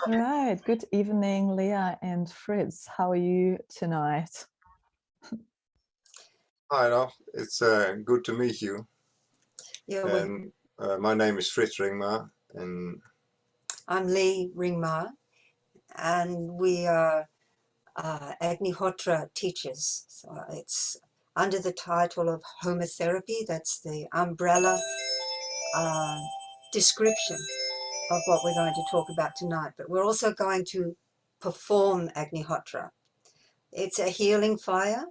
Right. Good evening, Leah and Frits. How are you tonight? Hi, Ralph. It's good to meet you. Yeah, And my name is Frits Ringma, and I'm Lee Ringma, and we are Agnihotra teachers. So it's under the title of Homa Therapy. That's the umbrella uh, description of what we're going to talk about tonight. But we're also going to perform Agnihotra. It's a healing fire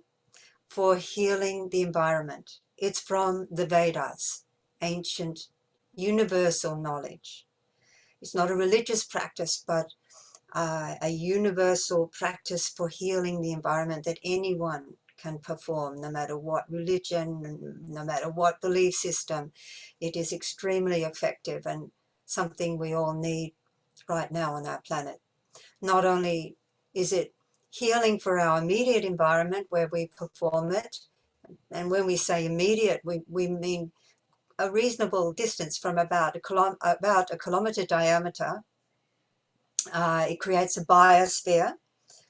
for healing the environment. It's from the Vedas, ancient universal knowledge. It's not a religious practice, but a universal practice for healing the environment that anyone can perform, no matter what religion, no matter what belief system. It is extremely effective and something we all need right now on our planet. Not only is it healing for our immediate environment where we perform it, and when we say immediate, we mean a reasonable distance from about a kilometer diameter. It creates a biosphere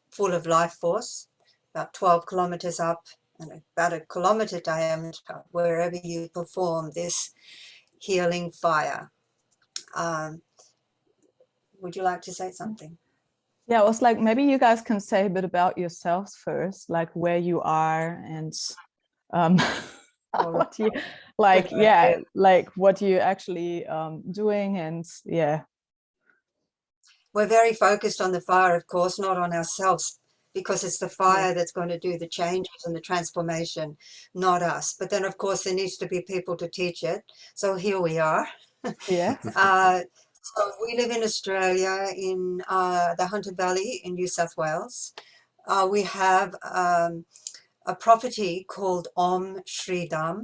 full of life force, about 12 kilometers up and about a kilometer diameter, wherever you perform this healing fire. Would you like to say something? Yeah, it was like maybe you guys can say a bit about yourselves first, like where you are and um, what you like. Yeah, like what you actually doing, and yeah. We're very focused on the fire, of course, not on ourselves, because it's the fire that's going to do the changes and the transformation, not us. But then, of course, there needs to be people to teach it. So here we are. Yes. So we live in Australia, in the Hunter Valley in New South Wales. We have a property called Om Shri Dham.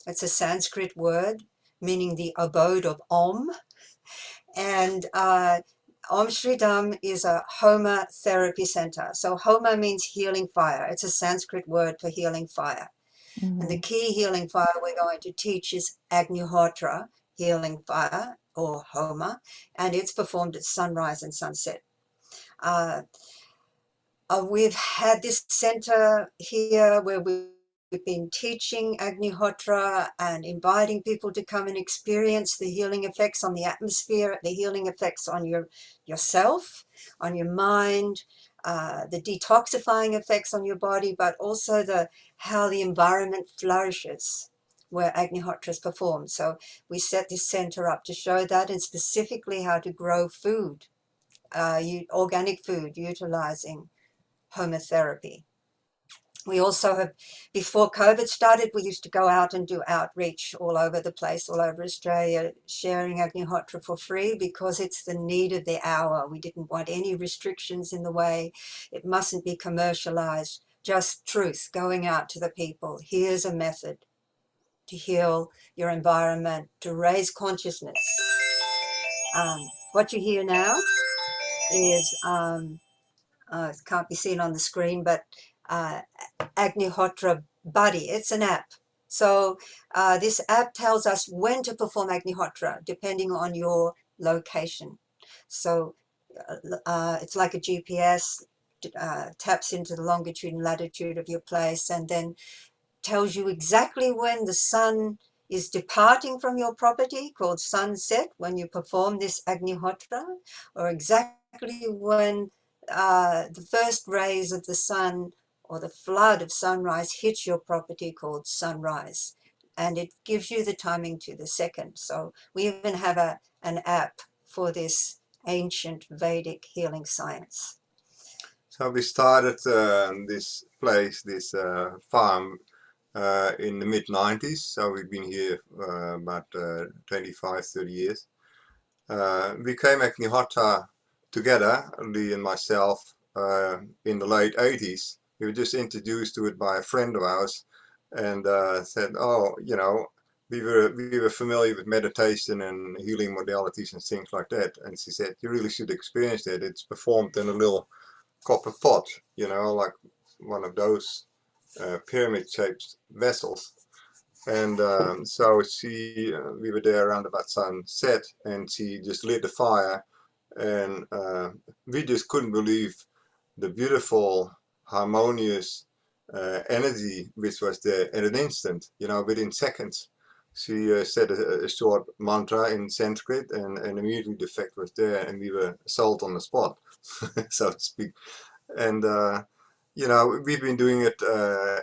It's a Sanskrit word meaning the abode of Om. And Om Shri Dham is a Homa Therapy Center. So Homa means healing fire. It's a Sanskrit word for healing fire. And the key healing fire we're going to teach is Agnihotra healing fire, or Homa, and it's performed at sunrise and sunset. We've had this center here where we've been teaching Agnihotra and inviting people to come and experience the healing effects on the atmosphere, the healing effects on yourself, on your mind, the detoxifying effects on your body, but also how the environment flourishes where Agnihotra is performed. So we set this center up to show that, and specifically how to grow food, organic food, utilizing Homa Therapy. We also have, before COVID started, we used to go out and do outreach all over the place, all over Australia, sharing Agnihotra for free because it's the need of the hour. We didn't want any restrictions in the way. It mustn't be commercialized, just truth going out to the people. Here's a method to heal your environment, to raise consciousness. What you hear now is, it can't be seen on the screen, but Agnihotra Buddy. It's an app. So this app tells us when to perform Agnihotra depending on your location. So it's like a GPS, taps into the longitude and latitude of your place, and then tells you exactly when the sun is departing from your property, called sunset, when you perform this Agnihotra, or exactly when the first rays of the sun or the flood of sunrise hits your property, called sunrise. And it gives you the timing to the second. So we even have an app for this ancient Vedic healing science. so we started this place, this farm, in the mid-90s. So we've been here about 25, 30 years. We came Agnihotra together, Lee and myself, in the late 80s. We were just introduced to it by a friend of ours, and said, oh, you know, we were familiar with meditation and healing modalities and things like that. And she said, you really should experience that. It's performed in a little copper pot, you know, like one of those pyramid-shaped vessels. And so we were there around about sunset, and she just lit the fire and we just couldn't believe the beautiful, harmonious energy which was there in an instant, you know, within seconds. She said a short mantra in Sanskrit, and immediately the effect was there, and we were sold on the spot, so to speak. And you know, we've been doing it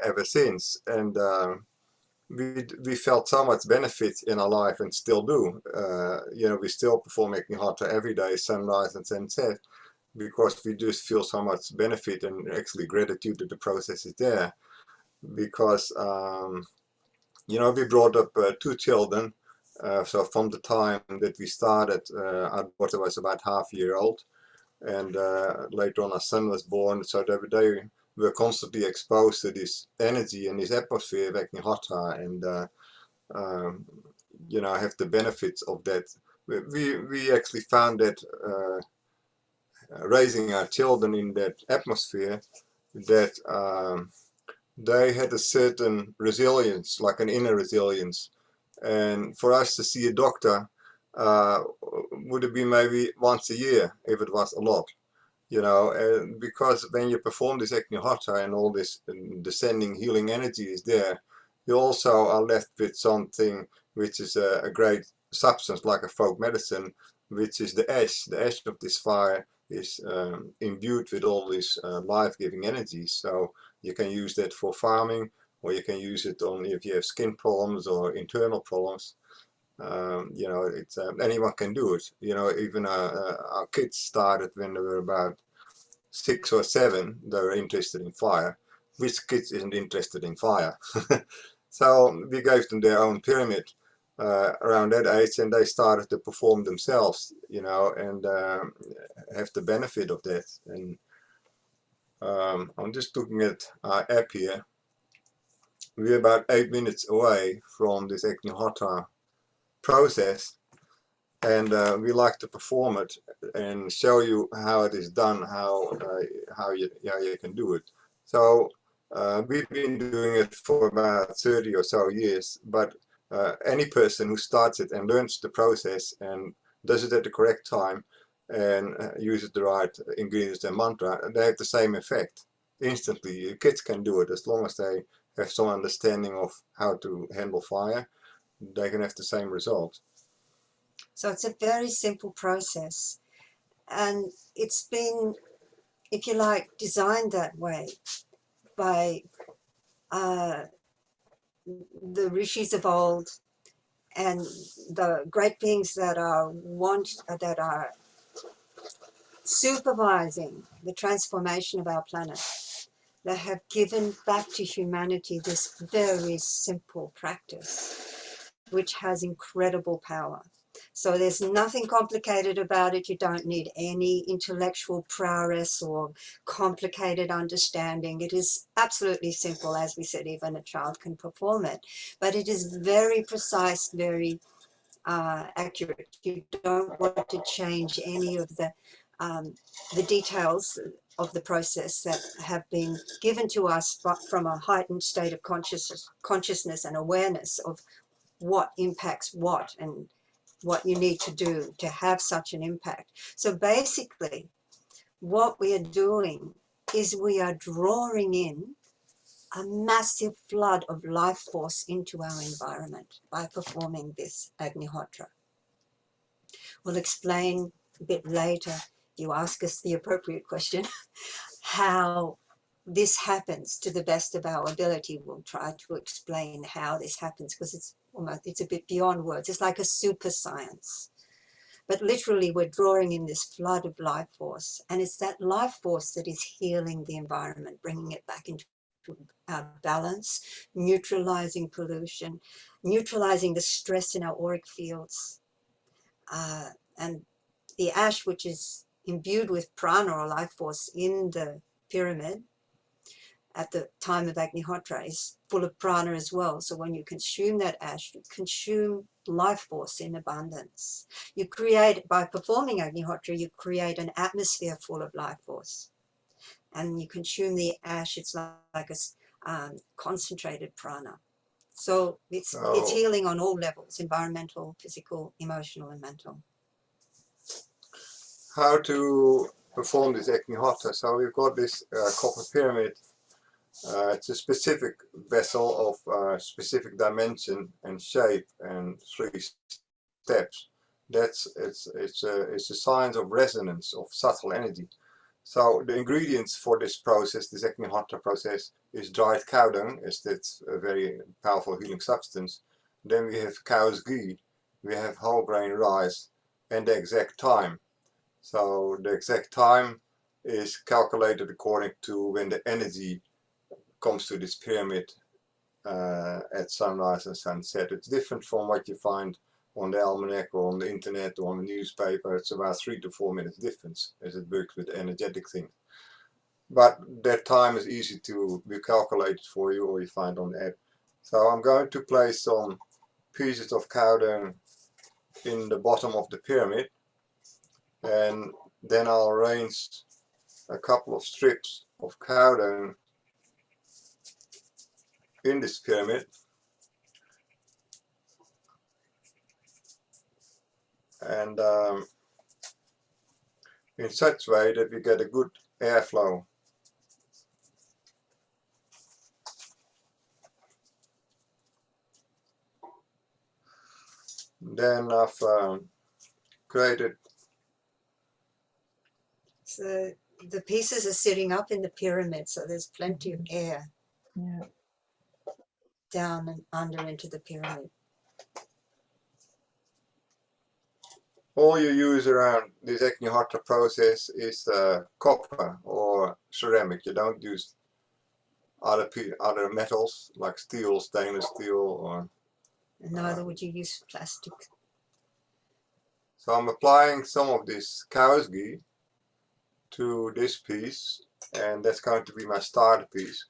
ever since, and we felt so much benefit in our life, and still do. You know, we still perform Agnihotra every day, sunrise and sunset, because we just feel so much benefit and actually gratitude that the process is there. Because you know, we brought up 2 children. So from the time that we started, our daughter was about half-year-old, and later on our son was born. So they were constantly exposed to this energy and this atmosphere of Agnihotra, and you know, have the benefits of that. We actually found that raising our children in that atmosphere, that they had a certain resilience, like an inner resilience. And for us to see a doctor would have been maybe once a year, if it was a lot, you know, because when you perform this Agnihotra and all this descending healing energy is there, you also are left with something which is a great substance, like a folk medicine, which is the ash. The ash of this fire is imbued with all this life-giving energy. So you can use that for farming, or you can use it on if you have skin problems or internal problems. You know, it's anyone can do it. You know, even our kids started when they were about 6 or 7. They were interested in fire. Which kids isn't interested in fire? So we gave them their own pyramid around that age, and they started to perform themselves, you know, and have the benefit of that. And I'm just looking at our app here. We're about 8 minutes away from this Agnihotra process, and we like to perform it and show you how it is done, how you can do it. So we've been doing it for about 30 or so years, but any person who starts it and learns the process and does it at the correct time and uses the right ingredients and mantra, they have the same effect instantly. Kids can do it as long as they have some understanding of how to handle fire. They can have the same result. So it's a very simple process, and it's been, if you like, designed that way by the rishis of old and the great beings that are supervising the transformation of our planet, that have given back to humanity this very simple practice, which has incredible power. So there's nothing complicated about it. You don't need any intellectual prowess or complicated understanding. It is absolutely simple. As we said, even a child can perform it. But it is very precise, very accurate. You don't want to change any of the details of the process that have been given to us from a heightened state of consciousness and awareness of what impacts what and what you need to do to have such an impact. So basically, what we are doing is we are drawing in a massive flood of life force into our environment by performing this Agnihotra. We'll explain a bit later, if you ask us the appropriate question, how this happens to the best of our ability. We'll try to explain how this happens, because it's a bit beyond words. It's like a super science. But literally, we're drawing in this flood of life force, and it's that life force that is healing the environment, bringing it back into our balance, neutralizing pollution, neutralizing the stress in our auric fields. And the ash, which is imbued with prana or life force in the pyramid at the time of Agnihotra, is full of prana as well. So when you consume that ash, you consume life force in abundance. You create, by performing Agnihotra, you create an atmosphere full of life force. And you consume the ash, it's like a concentrated prana. So it's healing on all levels: environmental, physical, emotional, and mental. how to perform this Agnihotra. So we've got this copper pyramid. It's a specific vessel of specific dimension and shape and 3 steps. It's a science of resonance of subtle energy. So the ingredients for this process, this Agnihotra process, is dried cow dung, as that's a very powerful healing substance. Then we have cow's ghee, we have whole grain rice, and the exact time. So the exact time is calculated according to when the energy comes to this pyramid at sunrise and sunset. It's different from what you find on the almanac or on the internet or on the newspaper. It's about 3 to 4 minutes difference as it works with energetic things. But that time is easy to be calculated for you, or you find on the app. So I'm going to place some pieces of cow dung in the bottom of the pyramid, and then I'll arrange a couple of strips of cow dung in this pyramid, and in such way that we get a good airflow. Then I've created. So the pieces are sitting up in the pyramid, so there's plenty of air down and under into the pyramid. All you use around this Agnihotra process is copper or ceramic. You don't use other metals like steel, stainless steel, or And neither would you use plastic. So I'm applying some of this cow's ghee to this piece, and that's going to be my starter piece.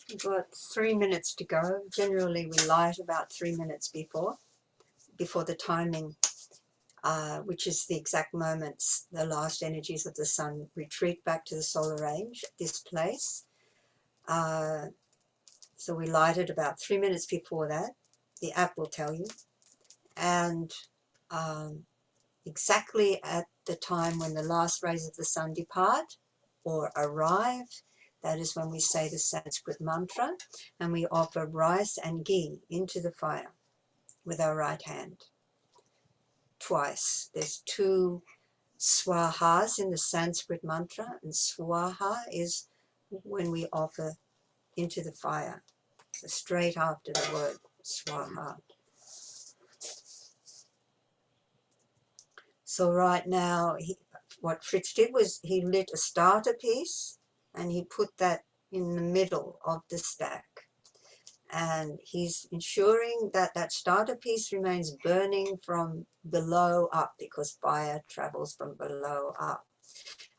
We've got 3 minutes to go. Generally we light about 3 minutes before the timing, which is the exact moments the last energies of the sun retreat back to the solar range at this place. So we light it about 3 minutes before that. The app will tell you. And exactly at the time when the last rays of the sun depart or arrive, that is when we say the Sanskrit mantra, and we offer rice and ghee into the fire with our right hand. Twice. There's 2 swahas in the Sanskrit mantra, and swaha is when we offer into the fire. So straight after the word swaha. So right now, what Frits did was he lit a starter piece and he put that in the middle of the stack. And he's ensuring that that starter piece remains burning from below up, because fire travels from below up.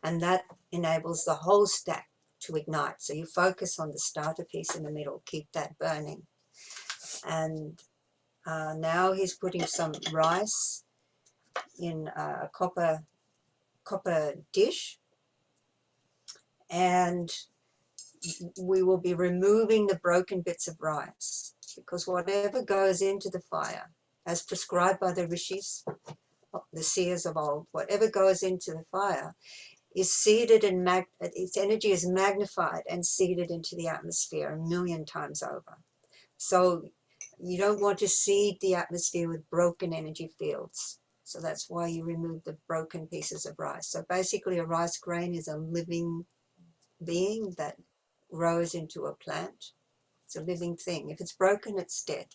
And that enables the whole stack to ignite. So you focus on the starter piece in the middle, keep that burning. And now he's putting some rice in a copper dish, and we will be removing the broken bits of rice, because whatever goes into the fire, as prescribed by the rishis, the seers of old, whatever goes into the fire is seeded and its energy is magnified and seeded into the atmosphere 1,000,000 times over. So you don't want to seed the atmosphere with broken energy fields. So that's why you remove the broken pieces of rice. So basically a rice grain is a living being that grows into a plant. It's a living thing. If it's broken, it's dead.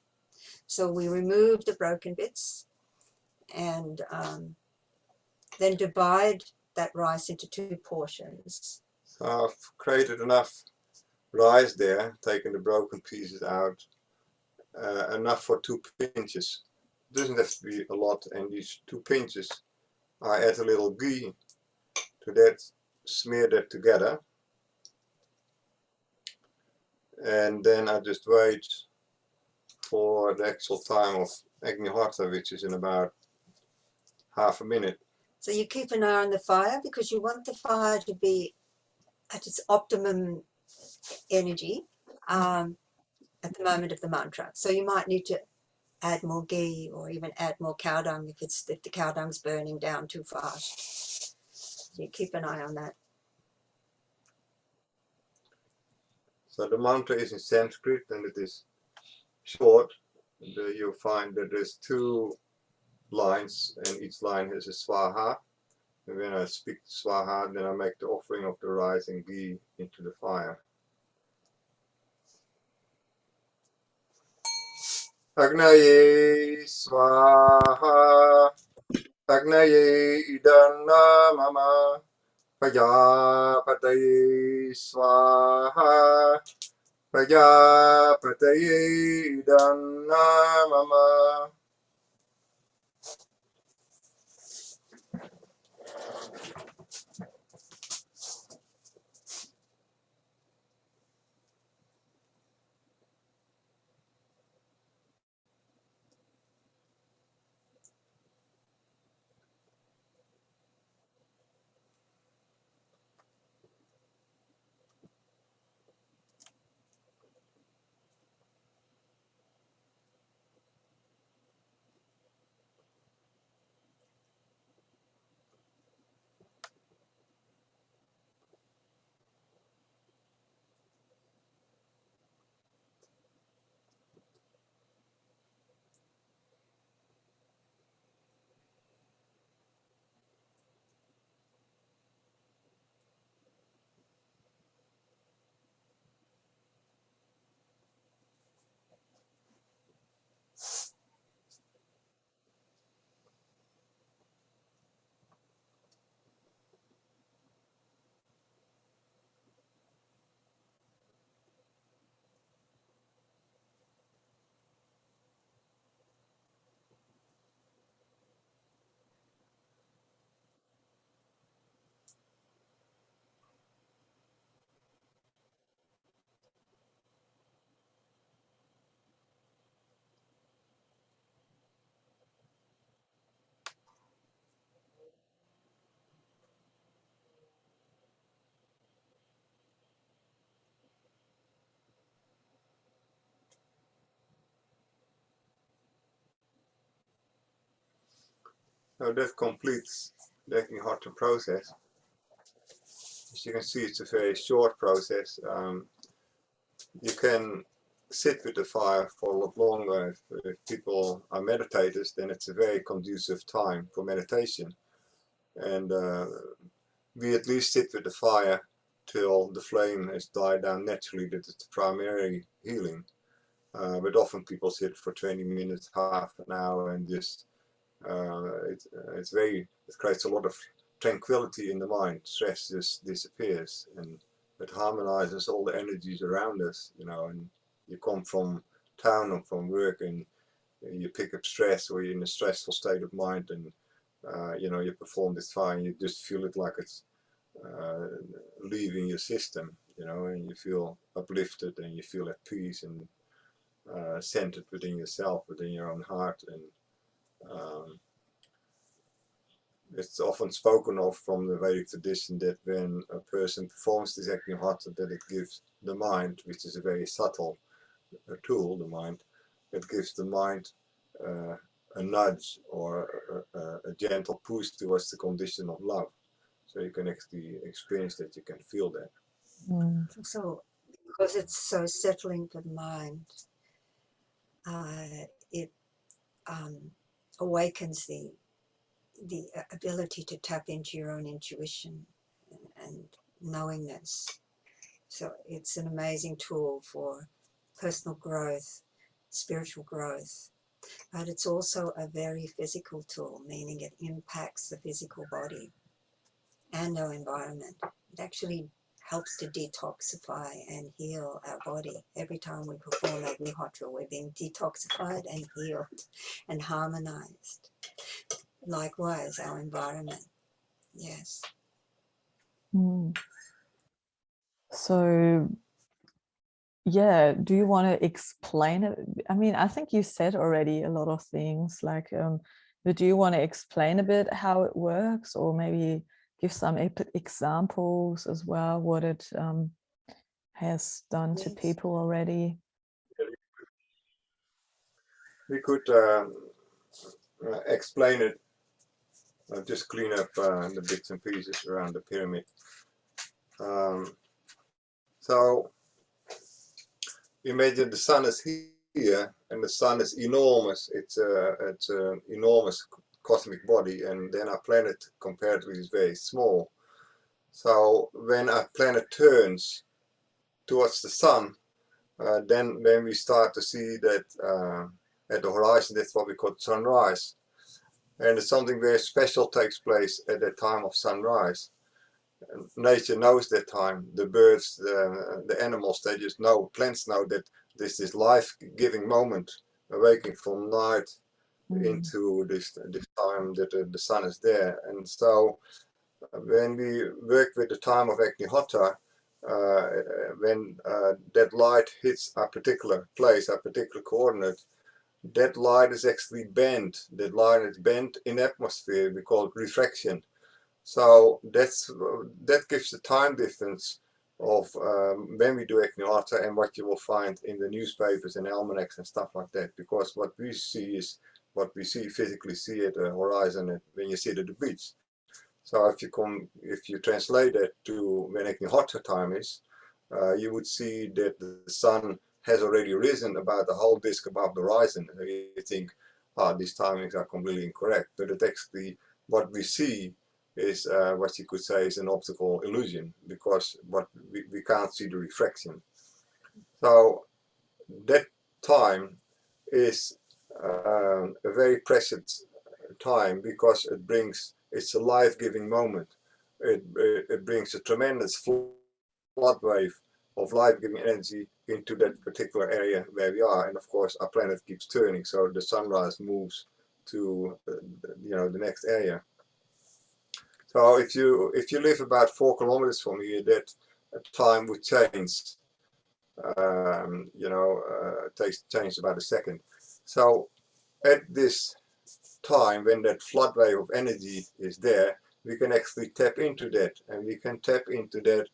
So we remove the broken bits and then divide that rice into 2 portions. So I've created enough rice there, taken the broken pieces out, enough for 2 pinches. It doesn't have to be a lot, and these 2 pinches, I add a little ghee to that, smear that together, and then I just wait for the actual time of Agnihotra, which is in about half a minute. So you keep an eye on the fire, because you want the fire to be at its optimum energy at the moment of the mantra. So you might need to add more ghee or even add more cow dung if the cow dung's burning down too fast. So you keep an eye on that. So the mantra is in Sanskrit and it is short. And, you'll find that there's 2 lines and each line has a swaha. And when I speak swaha, then I make the offering of the rice and ghee into the fire. Agnaye swaha, Agnaye idana mama, Pajapataye swaha, Pajapataye idana mama. Now that completes the Agnihotra process. As you can see, it's a very short process. You can sit with the fire for a lot longer. If people are meditators, then it's a very conducive time for meditation. And we at least sit with the fire till the flame has died down naturally. That is the primary healing. But often people sit for 20 minutes, half an hour, and just it creates a lot of tranquility in the mind. Stress just disappears, and it harmonizes all the energies around us, you know. And you come from town or from work, and you pick up stress, or you're in a stressful state of mind, and you know, you perform this fire, and you just feel it like it's leaving your system, you know, and you feel uplifted, and you feel at peace, and centered within yourself, within your own heart. And it's often spoken of from the Vedic tradition that when a person performs this Agnihotra, that it gives the mind, which is a very subtle tool, the mind, it gives the mind a nudge or a gentle push towards the condition of love. So you can actually experience that, you can feel that. So, because it's so settling for the mind, it awakens the ability to tap into your own intuition and knowingness. So it's an amazing tool for personal growth, spiritual growth, but it's also a very physical tool, meaning it impacts the physical body and our environment. It actually helps to detoxify and heal our body. Every time we perform Agnihotra, we're being detoxified and healed and harmonized. Likewise, our environment. Yes. So, yeah, do you want to explain it? I mean, I think you said already a lot of things, like, but do you want to explain a bit how it works, or maybe give some examples as well, what it has done to people already? we could explain it. I'll just clean up the bits and pieces around the pyramid. So imagine the sun is here, and the sun is enormous. It's an enormous cosmic body, and then our planet compared with is very small. So when our planet turns towards the sun, then we start to see that at the horizon, that's what we call sunrise. And something very special takes place at that time of sunrise. Nature knows that time. The birds, the animals, they just know, plants know that this is life-giving moment, awaking from night into this time that the sun is there. And so when we work with the time of Agnihotra, when that light hits a particular place, a particular coordinate, that light is actually bent. That light is bent in atmosphere. We call it refraction. So that gives the time difference of when we do Agnihotra and what you will find in the newspapers and almanacs and stuff like that. Because what we see is what we physically see at the horizon when you sit at the beach. So if you translate that to when Agnihotra time is, you would see that the sun has already risen about the whole disk above the horizon. And you think, these timings are completely incorrect. But it actually, what we see is what you could say is an optical illusion, because what we can't see the refraction. So that time is a very precious time, because it's a life-giving moment. It brings a tremendous flood wave of life-giving energy into that particular area where we are. And of course our planet keeps turning, so the sunrise moves to the next area. So if you live about 4 kilometers from here, that time would change. Change about a second. So at this time, when that flood wave of energy is there, we can actually tap into that, and we can tap into that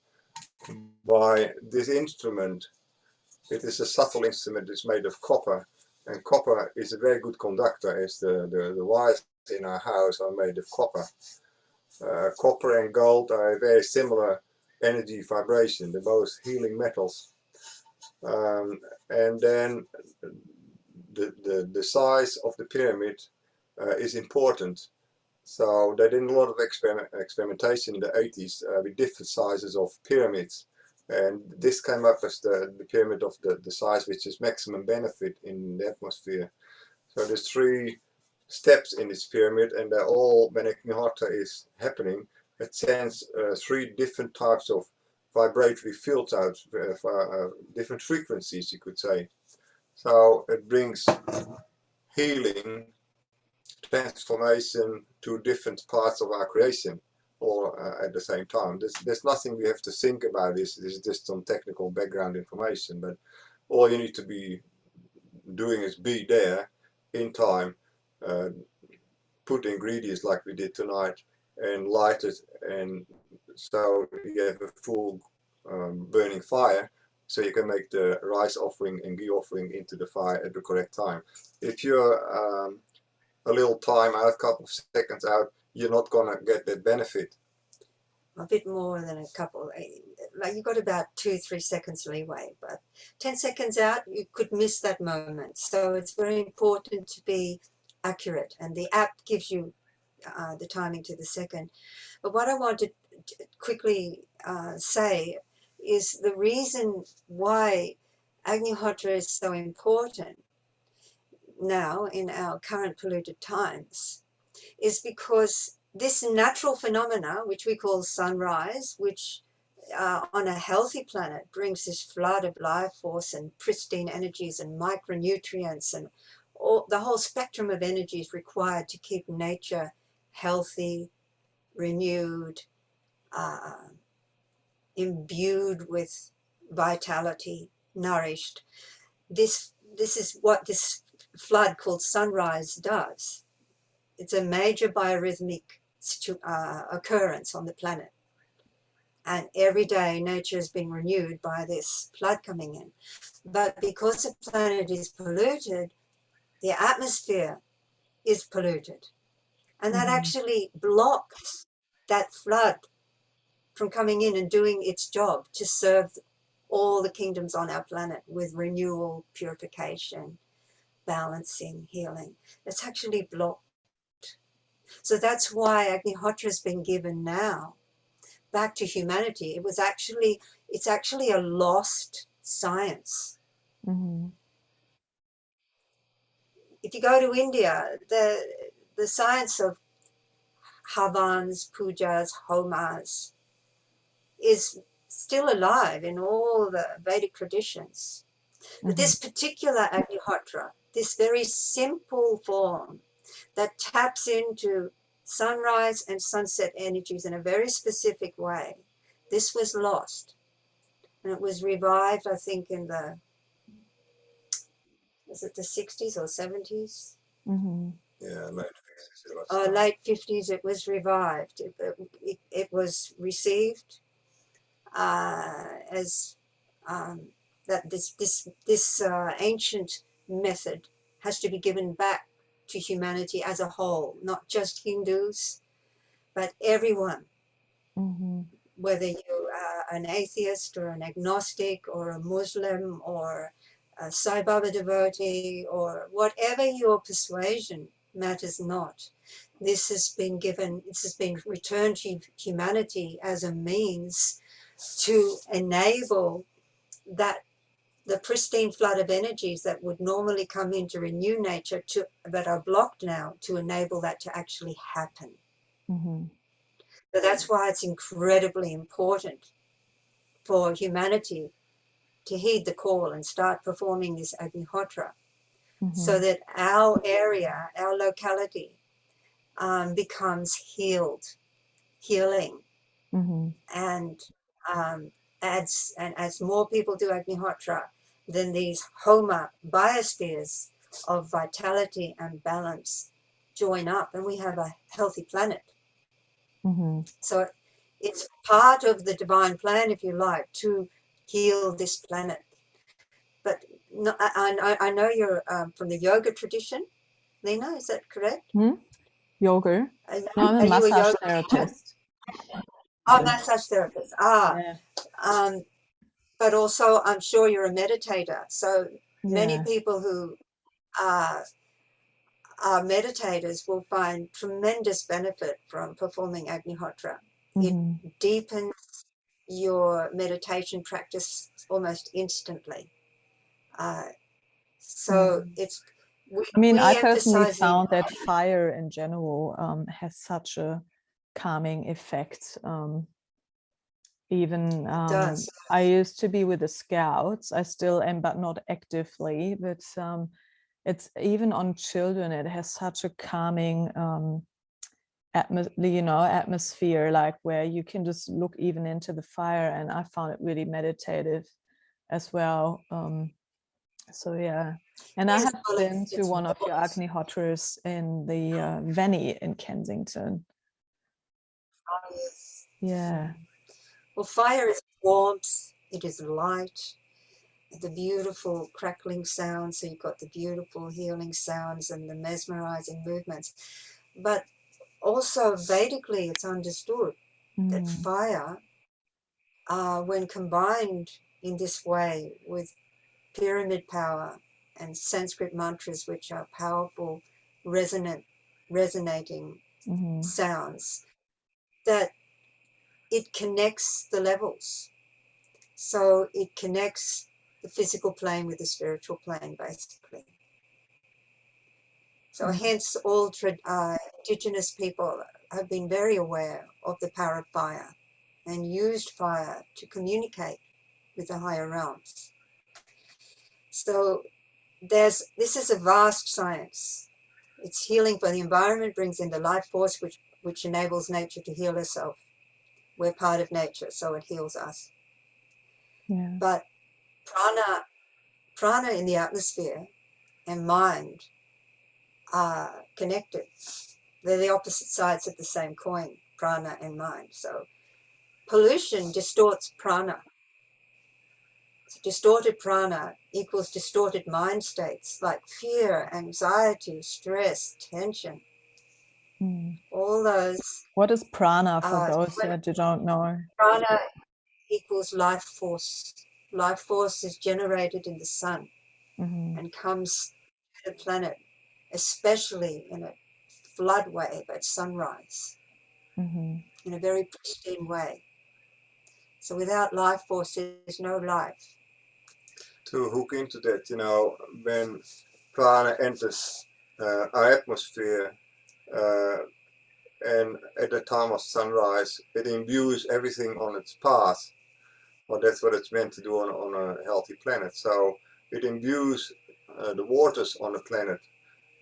by this instrument. It is a subtle instrument. It's made of copper, and copper is a very good conductor, as the wires in our house are made of copper. Copper and gold are a very similar energy vibration. They're both healing metals. And then the size of the pyramid is important. So they did a lot of experimentation in the 80s with different sizes of pyramids. And this came up as the pyramid of the size which is maximum benefit in the atmosphere. So there's 3 steps in this pyramid, and they're all, when Agnihotra is happening, it sends 3 different types of vibratory fields out, different frequencies, you could say. So it brings healing, transformation to different parts of our creation, all at the same time. There's nothing we have to think about. This is just some technical background information, but all you need to be doing is be there in time, put ingredients like we did tonight, and light it, and so you have a full burning fire, so you can make the rice offering and ghee offering into the fire at the correct time. If you're a little time out, a couple of seconds out, you're not gonna get that benefit. A bit more than a couple, like you've got about 2-3 seconds leeway, but 10 seconds out you could miss that moment. So it's very important to be accurate, and the app gives you the timing to the second. But what I want to quickly say is the reason why Agnihotra is so important now in our current polluted times is because this natural phenomena, which we call sunrise, which on a healthy planet brings this flood of life force and pristine energies and micronutrients and the whole spectrum of energies required to keep nature healthy, renewed, imbued with vitality, nourished. This is what this flood called sunrise does. It's a major biorhythmic occurrence on the planet. And every day nature is being renewed by this flood coming in. But because the planet is polluted, the atmosphere is polluted. And that Mhm. actually blocks that flood from coming in and doing its job to serve all the kingdoms on our planet with renewal, purification, balancing, healing. It's actually blocked. So that's why Agnihotra has been given now back to humanity. It's actually a lost science. Mhm. If you go to India, the science of havans, pujas, homas is still alive in all the Vedic traditions. But Mhm. this particular Agnihotra, this very simple form that taps into sunrise and sunset energies in a very specific way, this was lost. And it was revived, I think, in was it the 60s or 70s? Mhm. Yeah, late 50s it was. Late 50s, it was revived. It was received as that this ancient method has to be given back to humanity as a whole, not just Hindus, but everyone, Mhm. whether you are an atheist or an agnostic or a Muslim or a Sai Baba devotee or whatever your persuasion, matters not. This has been returned to humanity as a means to enable that the pristine flood of energies that would normally come in to renew nature that are blocked now, to enable that to actually happen. Mhm. So that's why it's incredibly important for humanity to heed the call and start performing this Agnihotra, so Mhm. that our area, our locality, becomes healing, Mhm. and as more people do Agnihotra, then these Homa biospheres of vitality and balance join up, and we have a healthy planet. Mhm. So it's part of the divine plan, if you like, to heal this planet. But no, I know you're from the yoga tradition, Lena, is that correct? Hmm? Yoga? No, I'm a Are you a massage yoga teacher? therapist. Oh, massage therapist. Yeah. Um, but also I'm sure you're a meditator. So many Yeah. people who are, are meditators will find tremendous benefit from performing Agnihotra. It Mhm. deepens your meditation practice almost instantly. So Yeah. it's I mean, I we personally emphasize the found that fire in general has such a calming effect. Even it does. I used to be with the Scouts. I still am, but not actively. But it's even on children. It has such a calming atmosphere, like where you can just look even into the fire. And I found it really meditative as well. So yeah, and I Yes, have well, been to it's one of your warmth. Agnihotras in the Veni in Kensington. Yes. Yeah. Well, fire is warmth. It is light. The beautiful crackling sounds. So you've got the beautiful healing sounds and the mesmerizing movements. But also Vedically, it's understood that Mm. fire, when combined in this way with pyramid power and Sanskrit mantras, which are powerful, resonating Mm-hmm. sounds, that it connects the levels. So it connects the physical plane with the spiritual plane, basically. So Mm-hmm. hence all indigenous people have been very aware of the power of fire and used fire to communicate with the higher realms. So this is a vast science. It's healing for the environment, brings in the life force, which enables nature to heal herself. We're part of nature, so it heals us. Yeah. But prana in the atmosphere and mind are connected. They're the opposite sides of the same coin, prana and mind. So pollution distorts prana. So distorted prana equals distorted mind states like fear, anxiety, stress, tension. All those. What is prana for those that you don't know? Prana equals life force. Life force is generated in the sun and comes to the planet, especially in a flood wave at sunrise, in a very pristine way. So without life force, there's no life. To hook into that, you know, when prana enters our atmosphere, and at the time of sunrise, it imbues everything on its path. Well, that's what it's meant to do on a healthy planet. So it imbues the waters on the planet,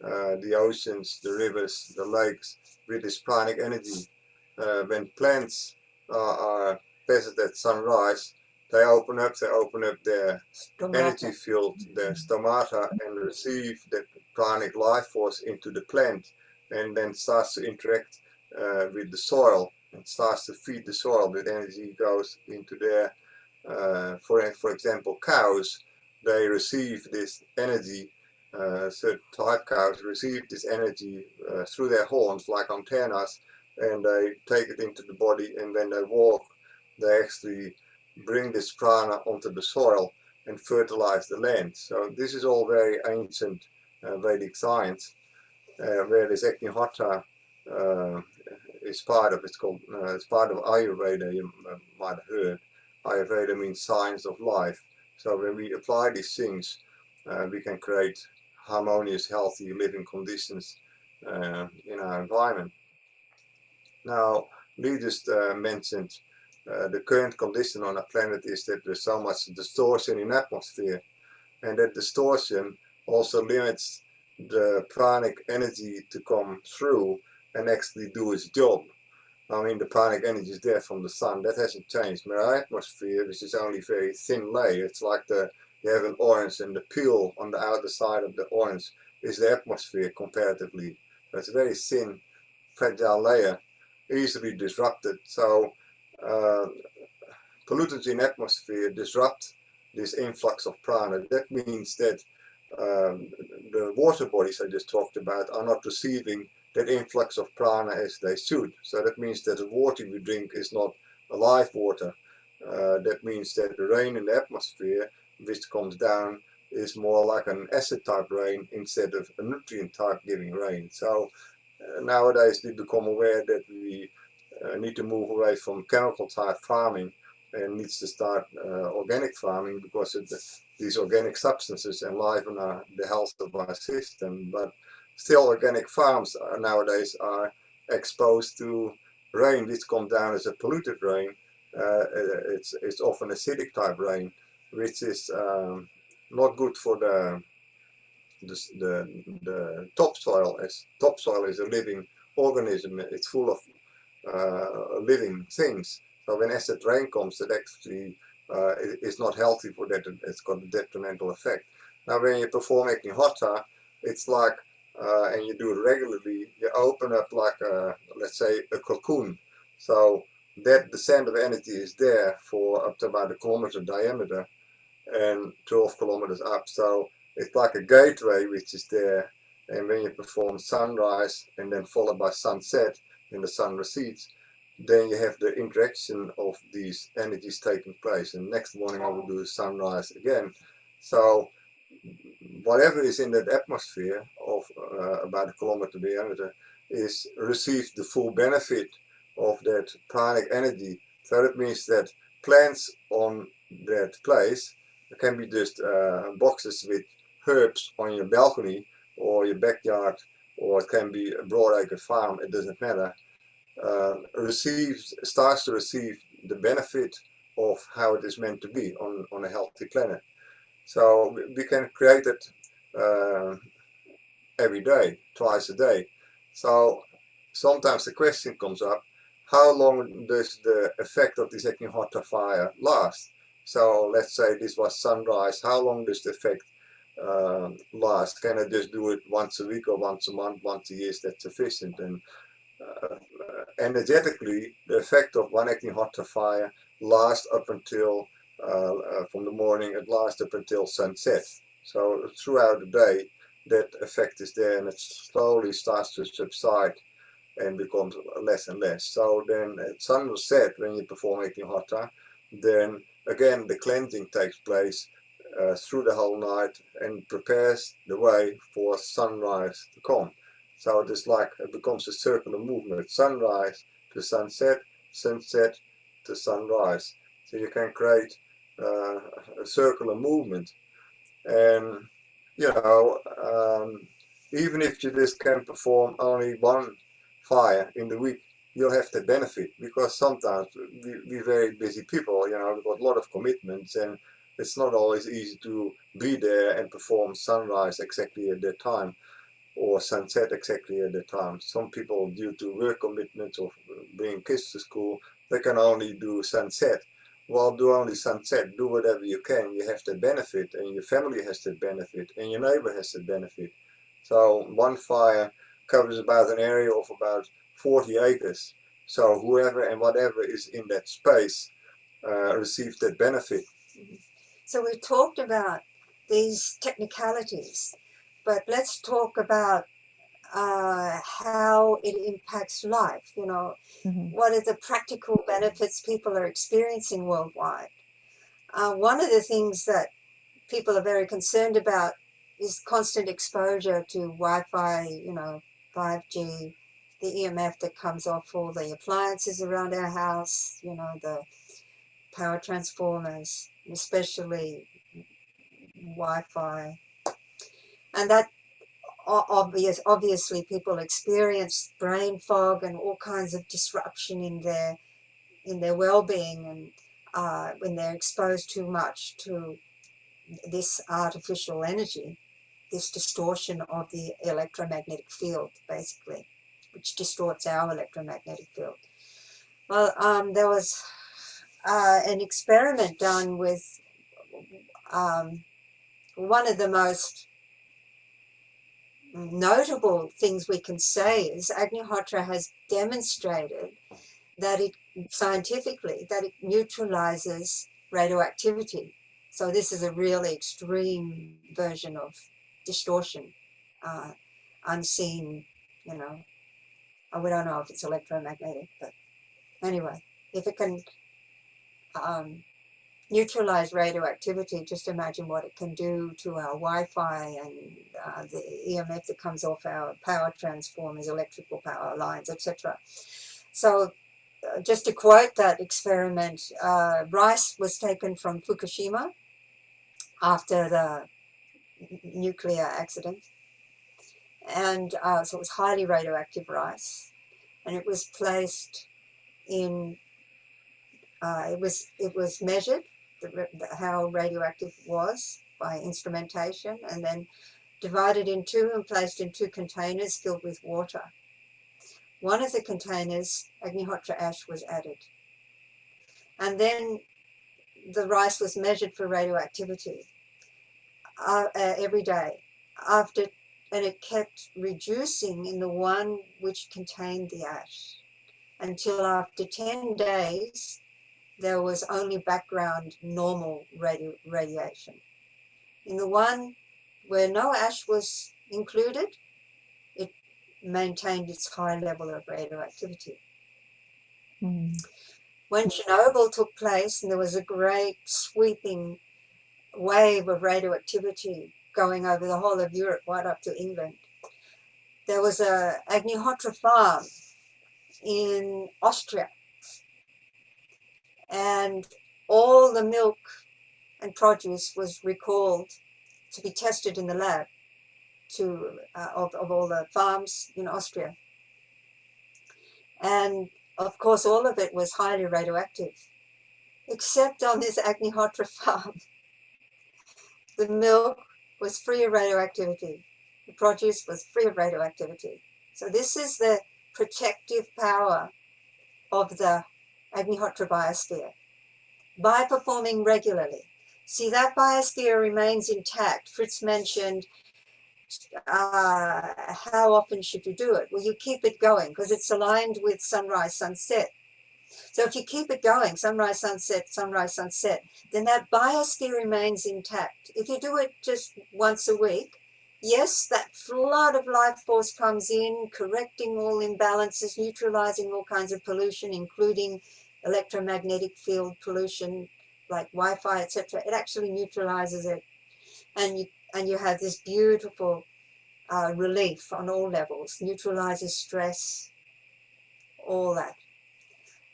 the oceans, the rivers, the lakes, with this pranic energy. When plants are present at sunrise, they open up their energy field, their stomata, and receive that pranic life force into the plant, and then starts to interact with the soil and starts to feed the soil. That energy goes into their, for example, cows. They receive this energy. Certain type cows receive this energy through their horns like antennas, and they take it into the body, and when they walk, they actually bring this prana onto the soil and fertilize the land. So this is all very ancient Vedic science, where this Agnihotra is part of. It's part of Ayurveda. You might have heard. Ayurveda means science of life. So when we apply these things, we can create harmonious, healthy living conditions in our environment. Now, Lee just mentioned the current condition on our planet is that there's so much distortion in atmosphere, and that distortion also limits the pranic energy to come through and actually do its job. I mean, the pranic energy is there from the sun, that hasn't changed. But our atmosphere, which is only very thin layer, it's like you have an orange, and the peel on the outer side of the orange is the atmosphere comparatively. It's a very thin, fragile layer, easily disrupted. So pollutants in atmosphere disrupt this influx of prana. That means that the water bodies I just talked about are not receiving that influx of prana as they should. So that means that the water we drink is not alive water. That means that the rain in the atmosphere, which comes down, is more like an acid type rain instead of a nutrient type giving rain. So nowadays we become aware that we need to move away from chemical type farming and needs to start organic farming, because these organic substances enliven the health of our system. But still, organic farms nowadays are exposed to rain which comes down as a polluted rain. It's often acidic type rain, which is not good for the topsoil, as topsoil is a living organism. It's full of living things. So when acid rain comes, it actually is not healthy for that. It's got a detrimental effect. Now, when you perform Agnihotra, it's like, and you do it regularly, you open up like let's say a cocoon. So that the sand of energy is there for up to about a kilometer diameter and 12 kilometers up. So it's like a gateway which is there. And when you perform sunrise and then followed by sunset and the sun recedes, then you have the interaction of these energies taking place. And next morning I will do sunrise again. So whatever is in that atmosphere of about a kilometer diameter is received the full benefit of that pranic energy. So that means that plants on that place can be just boxes with herbs on your balcony or your backyard, or it can be a broadacre farm, it doesn't matter. Starts to receive the benefit of how it is meant to be on a healthy planet. So we can create it every day, twice a day. So sometimes the question comes up, how long does the effect of this Agnihotra fire last? So let's say this was sunrise, how long does the effect last? Can I just do it once a week or once a month, once a year? Is that sufficient? And energetically, the effect of one Agnihotra fire lasts up until from the morning, it lasts up until sunset. So throughout the day, that effect is there, and it slowly starts to subside and becomes less and less. So then at sunset, when you perform Agnihotra, then again the cleansing takes place through the whole night and prepares the way for sunrise to come. So it is like it becomes a circular movement: sunrise to sunset, sunset to sunrise. So you can create a circular movement, and you know, even if you just can perform only one fire in the week, you'll have the benefit, because sometimes we're very busy people, you know, we've got a lot of commitments, and it's not always easy to be there and perform sunrise exactly at that time or sunset exactly at the time. Some people, due to work commitments or bringing kids to school, they can only do sunset. Well, do only sunset, do whatever you can. You have the benefit, and your family has the benefit, and your neighbor has the benefit. So one fire covers about an area of about 40 acres. So whoever and whatever is in that space receives that benefit. So we talked about these technicalities, but let's talk about how it impacts life. You know, what are the practical benefits people are experiencing worldwide? One of the things that people are very concerned about is constant exposure to Wi-Fi, you know, 5G, the EMF that comes off all the appliances around our house, you know, the power transformers, especially Wi-Fi. And that obviously people experience brain fog and all kinds of disruption in their well-being, and when they're exposed too much to this artificial energy, this distortion of the electromagnetic field, basically, which distorts our electromagnetic field. Well, there was an experiment done with one of the most notable things we can say is Agnihotra has demonstrated that it scientifically that it neutralizes radioactivity. So this is a really extreme version of distortion, unseen, you know. We don't know if it's electromagnetic, but anyway, if it can neutralize radioactivity, just imagine what it can do to our Wi-Fi and the EMF that comes off our power transformers, electrical power lines, etc. So just to quote that experiment, rice was taken from Fukushima after the nuclear accident, and so it was highly radioactive rice, and it was placed in, it was measured, how radioactive it was by instrumentation, and then divided in two and placed in two containers filled with water. One of the containers, Agnihotra ash was added. And then the rice was measured for radioactivity every day and it kept reducing in the one which contained the ash until after 10 days, there was only background normal radiation. In the one where no ash was included, it maintained its high level of radioactivity. When Chernobyl took place and there was a great sweeping wave of radioactivity going over the whole of Europe, right up to England, there was a Agnihotra farm in Austria, and all the milk and produce was recalled to be tested in the lab of all the farms in Austria. And of course, all of it was highly radioactive, except on this Agnihotra farm. The milk was free of radioactivity. The produce was free of radioactivity. So this is the protective power of the Agnihotra biosphere. By performing regularly. See, that biosphere remains intact. Frits mentioned how often should you do it? Well, you keep it going because it's aligned with sunrise, sunset. So if you keep it going, sunrise, sunset, then that biosphere remains intact. If you do it just once a week, yes, that flood of life force comes in, correcting all imbalances, neutralizing all kinds of pollution, including electromagnetic field pollution like Wi-Fi, etc. It actually neutralizes it, and you have this beautiful relief on all levels, neutralizes stress, all that.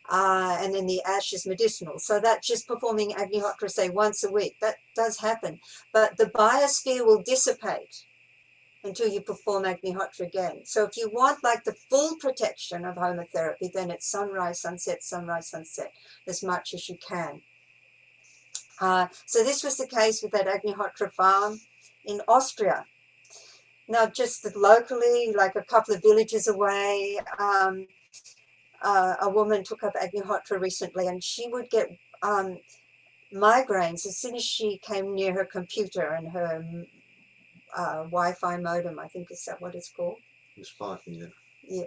And then the ash is medicinal. So that just performing Agnihotra, say, once a week, that does happen. But the biosphere will dissipate until you perform Agnihotra again. So if you want like the full protection of Homa Therapy, then it's sunrise, sunset, as much as you can. So this was the case with that Agnihotra farm in Austria. Now, just locally, like a couple of villages away, a woman took up Agnihotra recently, and she would get migraines as soon as she came near her computer and her Wi-Fi modem, I think is that what it's called? The Spartan, yeah. Yeah.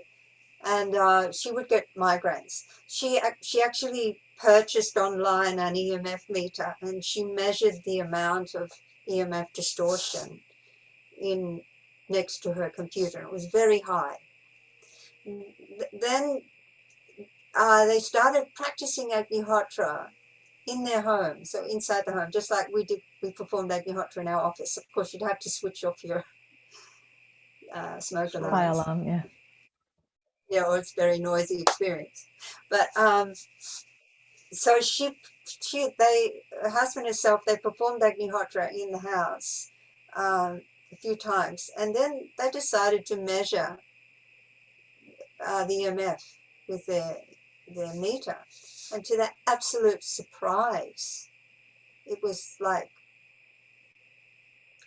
And she would get migraines. She actually purchased online an EMF meter, and she measured the amount of EMF distortion in next to her computer. It was very high. Then they started practicing Agnihotra in their home, so inside the home, just like we performed Agnihotra in our office. Of course, you'd have to switch off your smoke alarms. Fire alarm, yeah. Yeah, or it's a very noisy experience. But so her husband and herself, they performed Agnihotra in the house a few times, and then they decided to measure the EMF with their meter, and to their absolute surprise, it was like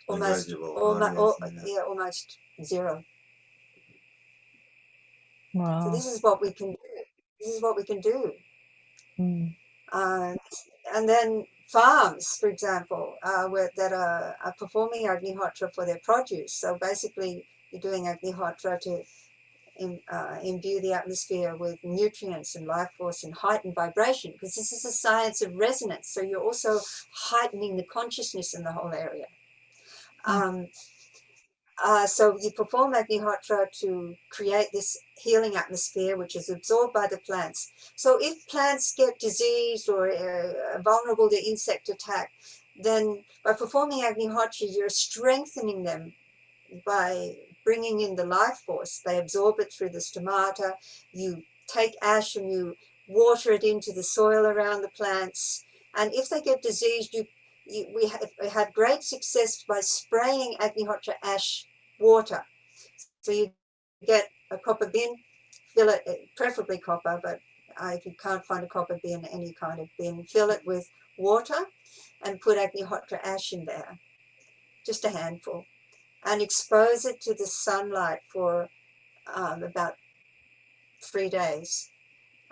almost zero. Wow. So this is what we can do. This is what we can do. Mm. And then farms, for example, that are performing Agnihotra for their produce. So basically, you're doing Agnihotra to imbue the atmosphere with nutrients and life force and heightened vibration, because this is a science of resonance. So you're also heightening the consciousness in the whole area. So you perform Agnihotra to create this healing atmosphere, which is absorbed by the plants. So if plants get diseased or vulnerable to insect attack, then by performing Agnihotra, you're strengthening them by bringing in the life force. They absorb it through the stomata. You take ash and you water it into the soil around the plants. And if they get diseased, we have great success by spraying Agnihotra ash water. So you get a copper bin, fill it, preferably copper, but if you can't find a copper bin, any kind of bin, fill it with water and put Agnihotra ash in there, just a handful, and expose it to the sunlight for about 3 days.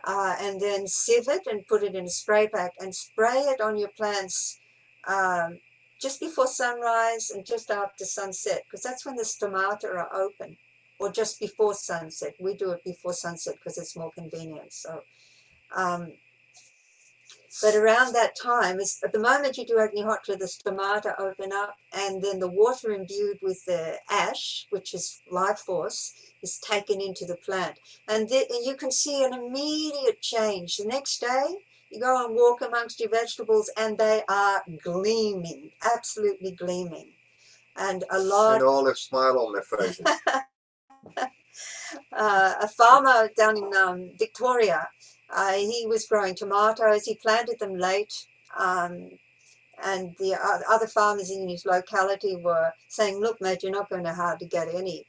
And then sieve it and put it in a spray pack and spray it on your plants just before sunrise and just after sunset, because that's when the stomata are open, or just before sunset. We do it before sunset because it's more convenient. So, but around that time, at the moment you do Agnihotra, the stomata open up, and then the water imbued with the ash, which is life force, is taken into the plant. And you can see an immediate change. The next day, you go and walk amongst your vegetables, and they are gleaming, absolutely gleaming. And And all have smile on their faces. A farmer down in Victoria, he was growing tomatoes. He planted them late, and the other farmers in his locality were saying, "Look, mate, you're not going to hardly get any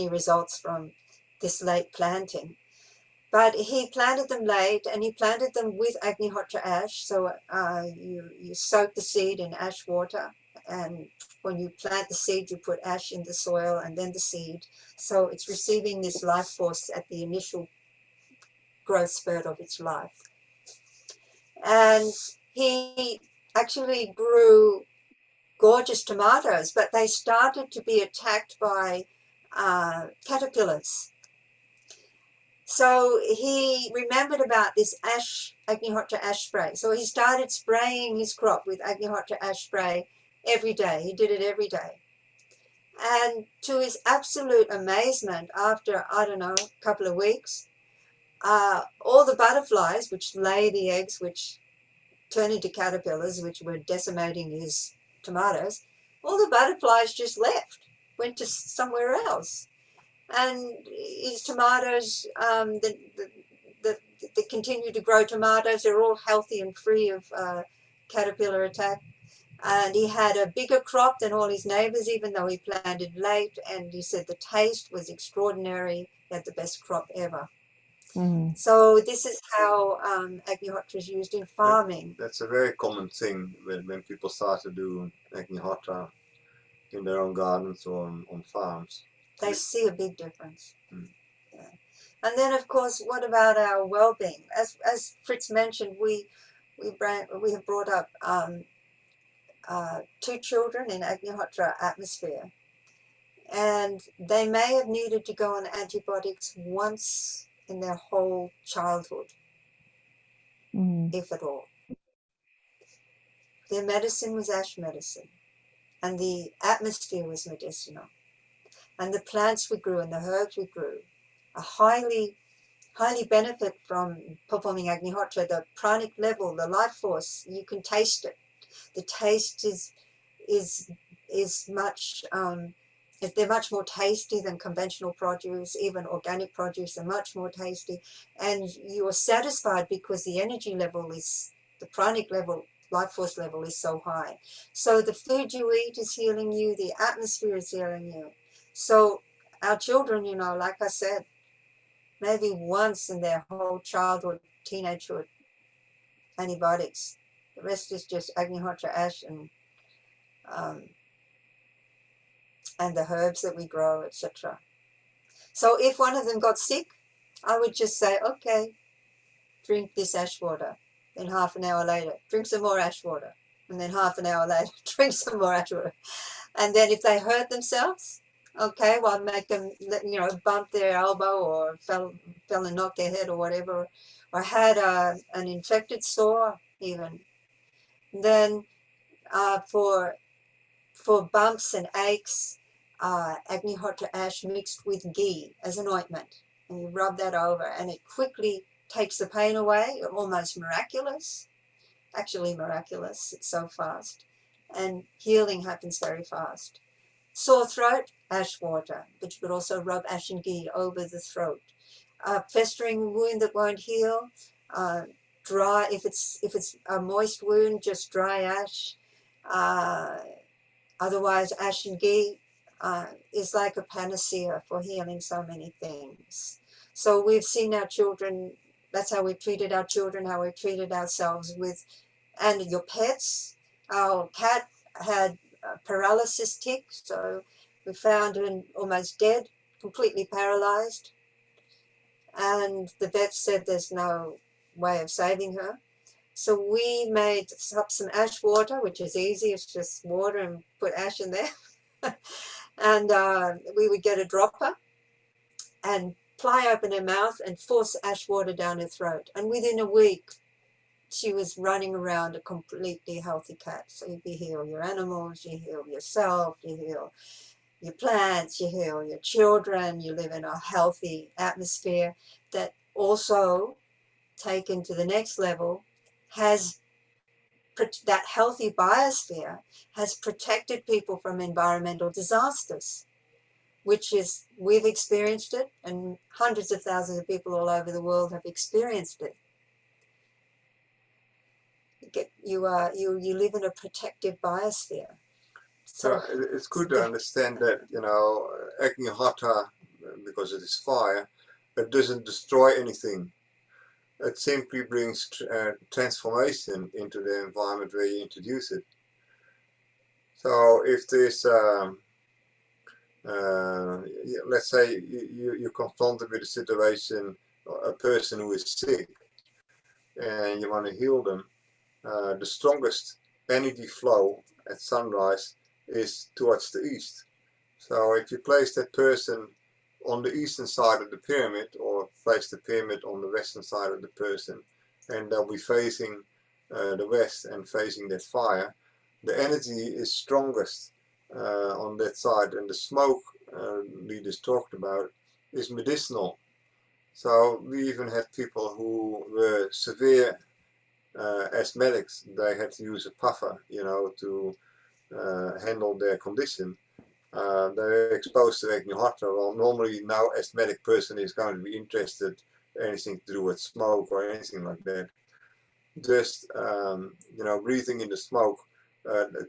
results from this late planting." But he planted them late, and he planted them with Agnihotra ash. So you soak the seed in ash water, and when you plant the seed, you put ash in the soil and then the seed. So it's receiving this life force at the initial growth spurt of its life. And he actually grew gorgeous tomatoes, but they started to be attacked by caterpillars. So he remembered about this Agnihotra ash spray. So he started spraying his crop with Agnihotra ash spray every day. He did it every day. And to his absolute amazement, after, I don't know, a couple of weeks, all the butterflies, which lay the eggs, which turn into caterpillars, which were decimating his tomatoes, all the butterflies just left, went to somewhere else. And his tomatoes, they continue to grow tomatoes. They're all healthy and free of caterpillar attack. And he had a bigger crop than all his neighbors, even though he planted late. And he said the taste was extraordinary. He had the best crop ever. Mm. So this is how Agnihotra is used in farming. That's a very common thing when people start to do Agnihotra in their own gardens or on farms. They see a big difference. Mm. Yeah. And then, of course, what about our well-being? As Frits mentioned, we have brought up 2 children in Agnihotra atmosphere, and they may have needed to go on antibiotics once in their whole childhood, if at all. Their medicine was ash medicine, and the atmosphere was medicinal, and the plants we grew and the herbs we grew are highly benefit from performing Agnihotra. The pranic level, the life force, you can taste it. The taste is much they're much more tasty than conventional produce. Even organic produce are much more tasty, and you are satisfied because the energy level is, the pranic level, life force level is so high. So the food you eat is healing you, the atmosphere is healing you. So our children, you know, like I said, maybe once in their whole childhood, teenagehood, antibiotics. The rest is just Agnihotra ash and the herbs that we grow, etc. So if one of them got sick, I would just say, okay, drink this ash water. Then half an hour later, drink some more ash water. And then half an hour later, drink some more ash water. And then if they hurt themselves, okay, well, make them, you know, bump their elbow or fell and knocked their head or whatever, or had an infected sore even. Then for bumps and aches, Agnihotra ash mixed with ghee as an ointment, and you rub that over, and it quickly takes the pain away. Almost miraculous, actually miraculous. It's so fast, and healing happens very fast. Sore throat, ash water, but you could also rub ash and ghee over the throat. Festering wound that won't heal, dry. If it's a moist wound, just dry ash. Otherwise, ash and ghee is like a panacea for healing so many things. So we've seen our children. That's how we treated our children, how we treated ourselves with, and your pets. Our cat had paralysis tic, so we found her almost dead, completely paralyzed, and the vet said there's no way of saving her. So we made up some ash water, which is easy. It's just water and put ash in there. And we would get a dropper and ply open her mouth and force ash water down her throat. And within a week, she was running around a completely healthy cat. So you heal your animals, you heal yourself, you heal your plants, you heal your children, you live in a healthy atmosphere that also, taken to the next level, has that healthy biosphere has protected people from environmental disasters, which is, we've experienced it, and hundreds of thousands of people all over the world have experienced it. You live in a protective biosphere. So it's good to understand that, you know, Agnihotra, because it is fire, it doesn't destroy anything. It simply brings transformation into the environment where you introduce it. So if there's, let's say you're confronted with a situation, a person who is sick, and you want to heal them, the strongest energy flow at sunrise is towards the east. So if you place that person on the eastern side of the pyramid, or place the pyramid on the western side of the person, and they'll be facing the west and facing that fire, the energy is strongest on that side, and the smoke leaders talked about is medicinal. So we even had people who were severe asthmatics. They had to use a puffer, you know, to handle their condition. They're exposed to Agnihotra. Well, normally no asthmatic person is going to be interested in anything to do with smoke or anything like that. Just you know, breathing in the smoke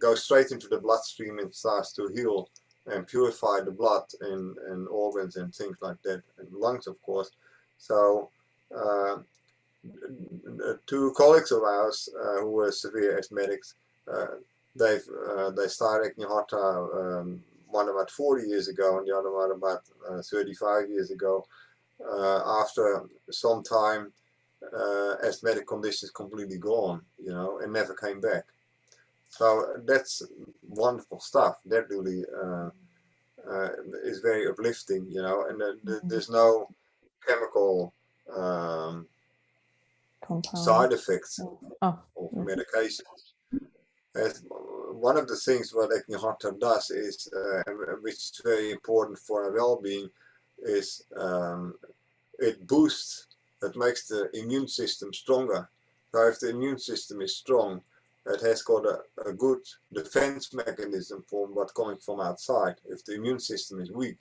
goes straight into the bloodstream and starts to heal and purify the blood and organs and things like that, and lungs, of course. So two colleagues of ours who were severe asthmatics, they started Agnihotra, one about 40 years ago and the other one about 35 years ago. After some time, asthmatic conditions completely gone, you know, and never came back. So that's wonderful stuff. That really is very uplifting, you know, and there's no chemical side effects of medications. As one of the things what Agnihotra does is, which is very important for our well-being, is it boosts, it makes the immune system stronger. So if the immune system is strong, it has got a good defense mechanism for what's coming from outside. If the immune system is weak,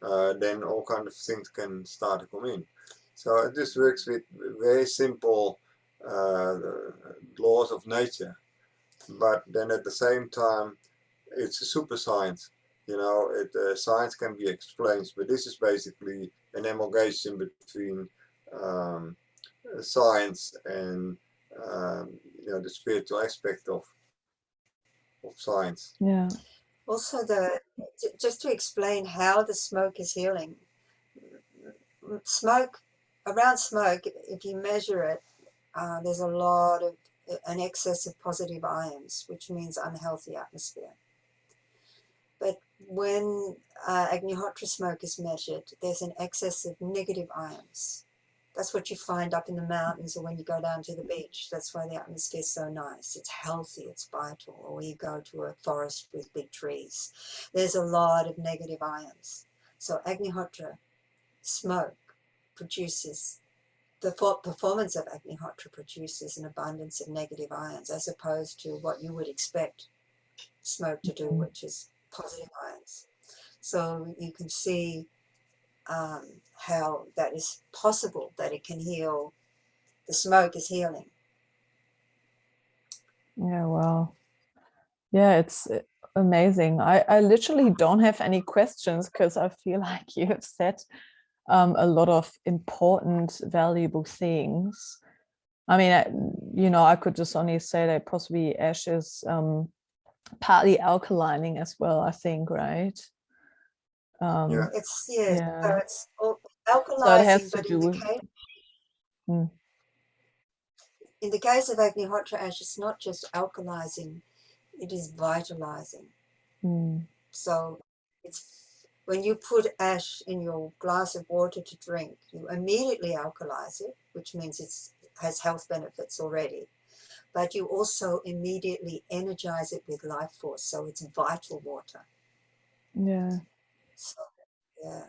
then all kinds of things can start to come in. So this works with very simple laws of nature, but then at the same time, it's a super science. You know, science can be explained, but this is basically an amalgamation between science and you know, the spiritual aspect of science. Yeah. Also, just to explain how the smoke is healing. Smoke, around smoke, if you measure it, there's a lot of an excess of positive ions, which means unhealthy atmosphere. But when Agnihotra smoke is measured, there's an excess of negative ions. That's what you find up in the mountains or when you go down to the beach. That's why the atmosphere is so nice. It's healthy, it's vital. Or you go to a forest with big trees. There's a lot of negative ions. So Agnihotra smoke produces, the performance of Agnihotra produces an abundance of negative ions as opposed to what you would expect smoke to do, which is positive ions. So you can see how that is possible, that it can heal. The smoke is healing. Yeah, wow. Yeah, it's amazing. I literally don't have any questions because I feel like you have said a lot of important, valuable things. I mean, you know, I could just only say that possibly ash is partly alkalining as well, I think, right? Yeah. It's, Yeah. so it's So it has alkalizing, to but do with. In the case of Agnihotra ash, it's not just alkalizing, it is vitalizing. So it's, when you put ash in your glass of water to drink, you immediately alkalize it, which means it has health benefits already. But you also immediately energize it with life force, so it's vital water. Yeah. So, yeah.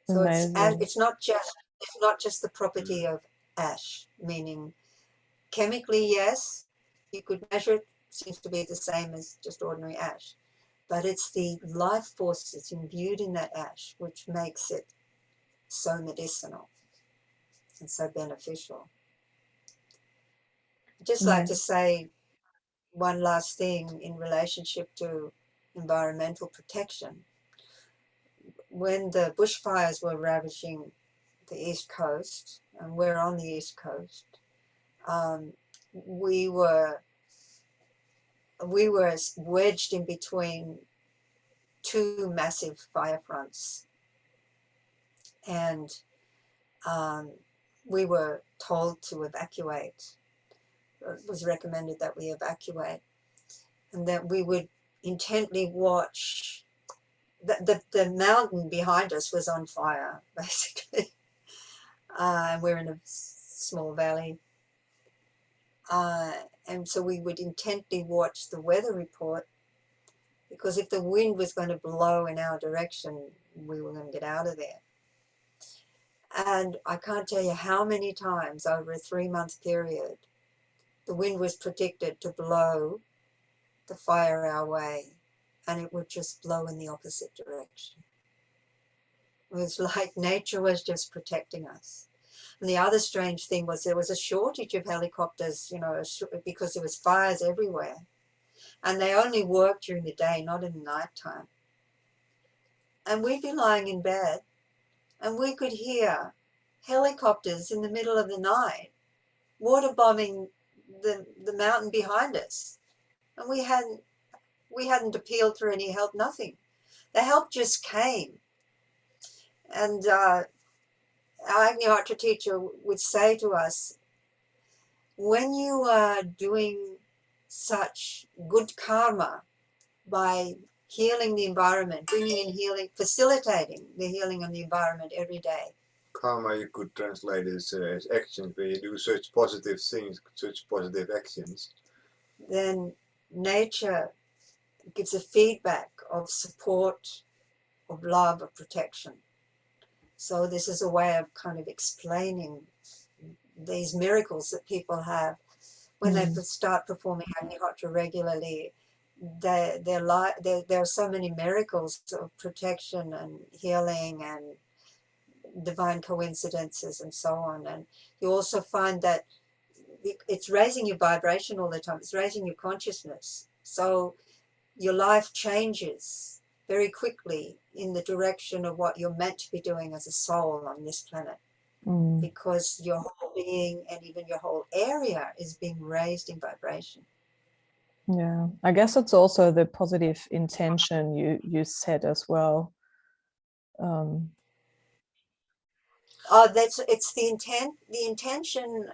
So Amazing. it's not just the property of ash, meaning chemically, yes, you could measure it, seems to be the same as just ordinary ash. But it's the life force that's imbued in that ash which makes it so medicinal and so beneficial. I'd just like to say one last thing in relationship to environmental protection. When the bushfires were ravaging the East Coast, and we're on the East Coast, we were wedged in between two massive fire fronts, and we were told to evacuate. It was recommended that we evacuate, and that we would intently watch the mountain behind us was on fire, basically. We're in a small valley. And so we would intently watch the weather report, because if the wind was going to blow in our direction, we were going to get out of there. And I can't tell you how many times over a 3-month period the wind was predicted to blow the fire our way, and it would just blow in the opposite direction. It was like nature was just protecting us. And the other strange thing was there was a shortage of helicopters, you know, because there was fires everywhere. And they only worked during the day, not in the nighttime. And we'd be lying in bed and we could hear helicopters in the middle of the night water bombing the mountain behind us. And we hadn't appealed for any help, nothing. The help just came. And our Agnihotra teacher would say to us, when you are doing such good karma by healing the environment, bringing in healing, facilitating the healing of the environment every day. Karma, you could translate as actions, where you do such positive things, such positive actions. Then nature gives a feedback of support, of love, of protection. So this is a way of kind of explaining these miracles that people have when they start performing Agnihotra regularly. There are so many miracles of protection and healing and divine coincidences and so on. And you also find that it's raising your vibration all the time. It's raising your consciousness. So your life changes very quickly in the direction of what you're meant to be doing as a soul on this planet. Because your whole being and even your whole area is being raised in vibration. Yeah, I guess it's also the positive intention you said as well. It's the intent, the intention,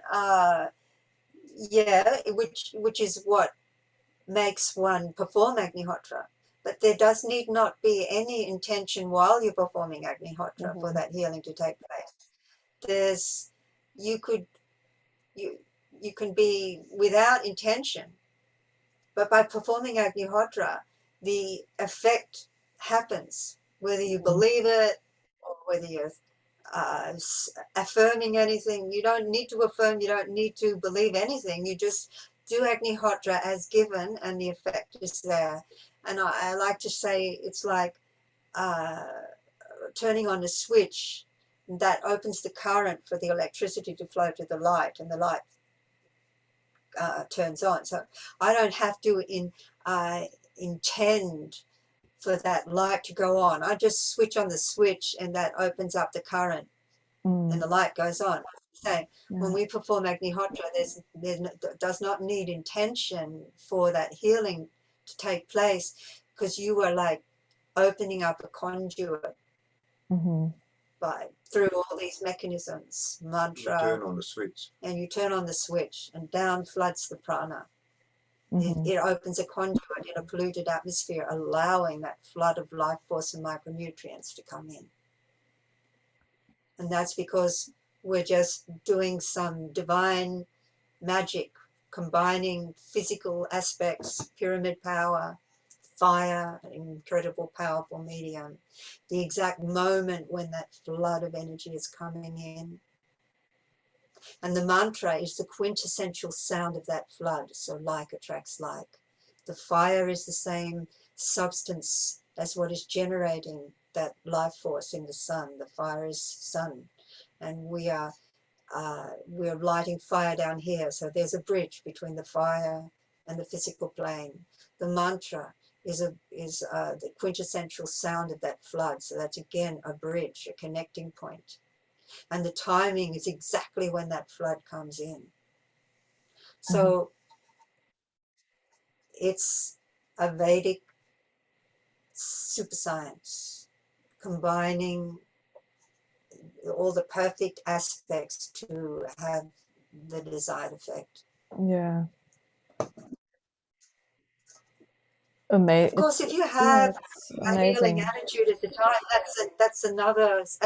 yeah, which is what makes one perform Agnihotra. But there does need not be any intention while you're performing Agnihotra for that healing to take place. You can be without intention, but by performing Agnihotra, the effect happens, whether you believe it or whether you're affirming anything. You don't need to affirm, you don't need to believe anything. You just do Agnihotra as given and the effect is there. And I like to say it's like turning on a switch that opens the current for the electricity to flow to the light, and the light turns on. So I don't have to intend for that light to go on. I just switch on the switch and that opens up the current and the light goes on. So when we perform Agnihotra, there does not need intention for that healing to take place, because you are like opening up a conduit through all these mechanisms, mantra. You turn on the switch. And you turn on the switch and down floods the prana. It opens a conduit in a polluted atmosphere, allowing that flood of life force and micronutrients to come in. And that's because we're just doing some divine magic, combining physical aspects, pyramid power, fire, an incredible, powerful medium. The exact moment when that flood of energy is coming in. And the mantra is the quintessential sound of that flood. So like attracts like. The fire is the same substance as what is generating that life force in the sun. The fire is sun. And we're lighting fire down here. So there's a bridge between the fire and the physical plane. The mantra is the quintessential sound of that flood. So that's again a bridge, a connecting point. And the timing is exactly when that flood comes in. So it's a Vedic super science, combining all the perfect aspects to have the desired effect. Yeah. amazing. Of course, if you Yeah, have it's a healing amazing. attitude at the time, that's a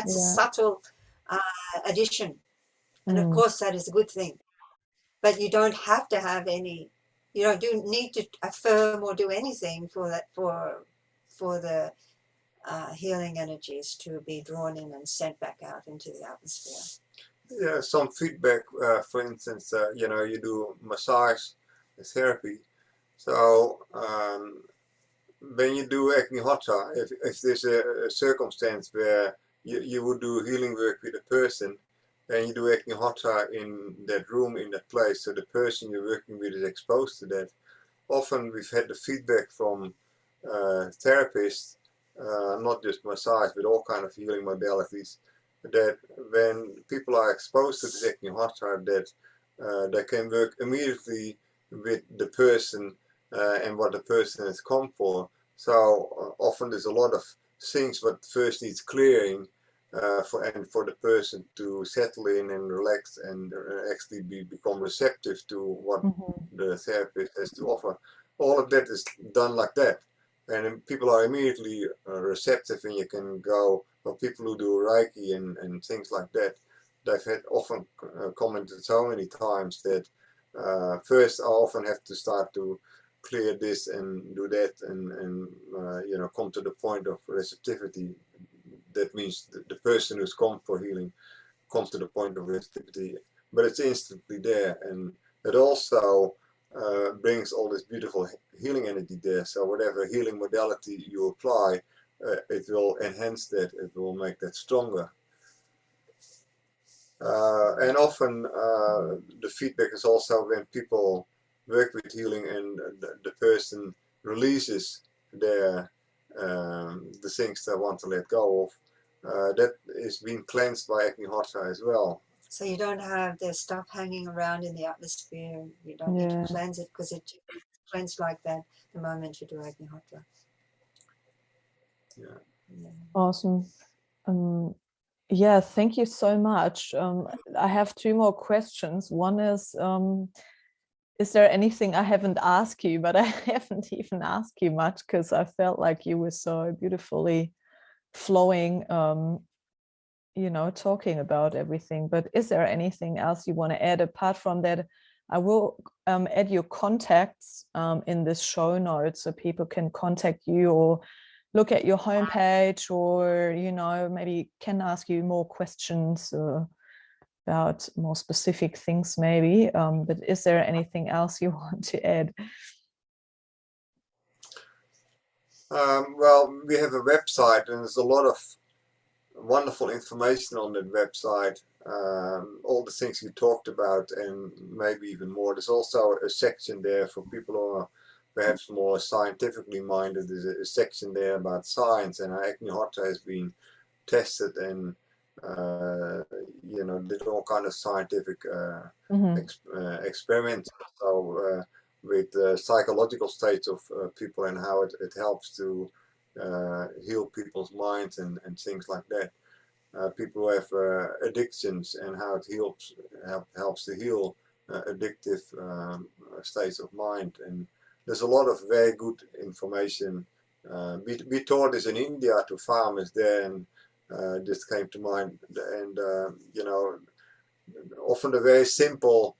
Yeah. subtle addition, and of Mm. course that is a good thing. But you don't have to have any. You don't need to affirm or do anything for that for the healing energies to be drawn in and sent back out into the atmosphere. Yeah, some feedback, for instance, you know, you do massage therapy. So when you do Agnihotra, if there's a circumstance where you would do healing work with a person, and you do Agnihotra in that room, in that place, so the person you're working with is exposed to that. Often we've had the feedback from therapists, not just massage, but all kind of healing modalities, that when people are exposed to this Agnihotra, that they can work immediately with the person and what the person has come for. So often there's a lot of things what first needs clearing for the person to settle in and relax and actually become receptive to what the therapist has to offer. All of that is done like that, and people are immediately receptive, and you can go. For people who do Reiki and things like that, they've had often commented so many times that first I often have to start to clear this and do that and you know, come to the point of receptivity. That means the person who's come for healing comes to the point of receptivity, but it's instantly there, and it also brings all this beautiful healing energy there. So whatever healing modality you apply, it will enhance that, it will make that stronger. And often the feedback is also when people work with healing and the person releases their the things they want to let go of, that is being cleansed by Agnihotra as well. So you don't have the stuff hanging around in the atmosphere. You don't need to cleanse it because it's cleansed like that the moment you do Agnihotra. Yeah. Awesome. Yeah, thank you so much. I have two more questions. One is there anything I haven't asked you, but I haven't even asked you much because I felt like you were so beautifully flowing, you know, talking about everything. But is there anything else you want to add apart from that? I will add your contacts in this show notes so people can contact you or look at your homepage, or, you know, maybe can ask you more questions about more specific things maybe. But is there anything else you want to add? Well, we have a website, and there's a lot of wonderful information on that website. All the things you talked about, and maybe even more. There's also a section there for people who are perhaps more scientifically minded. There's a section there about science, and how Agnihotra has been tested and you know, did all kind of scientific experiments. So with psychological states of people and how it helps to heal people's minds and things like that. People who have addictions and how it helps to heal addictive states of mind. And there's a lot of very good information. We taught this in India to farmers there, and just came to mind. And you know, often the very simple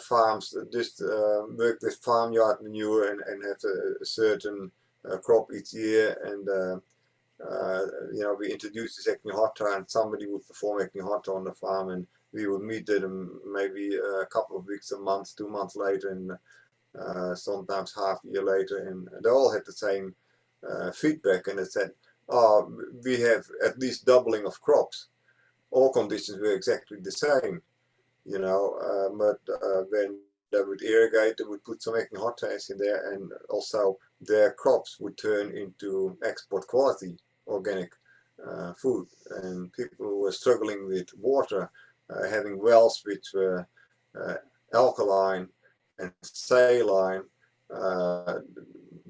farms just work with farmyard manure and have a certain crop each year, and you know, we introduced this Agnihotra, and somebody would perform Agnihotra on the farm, and we would meet them maybe a couple of weeks, a month, 2 months later, and sometimes half a year later, and they all had the same feedback, and they said, oh, we have at least doubling of crops. All conditions were exactly the same, you know, but when they would irrigate, they would put some Agnihotra in there, and also their crops would turn into export quality organic food. And people who were struggling with water, having wells which were alkaline and saline,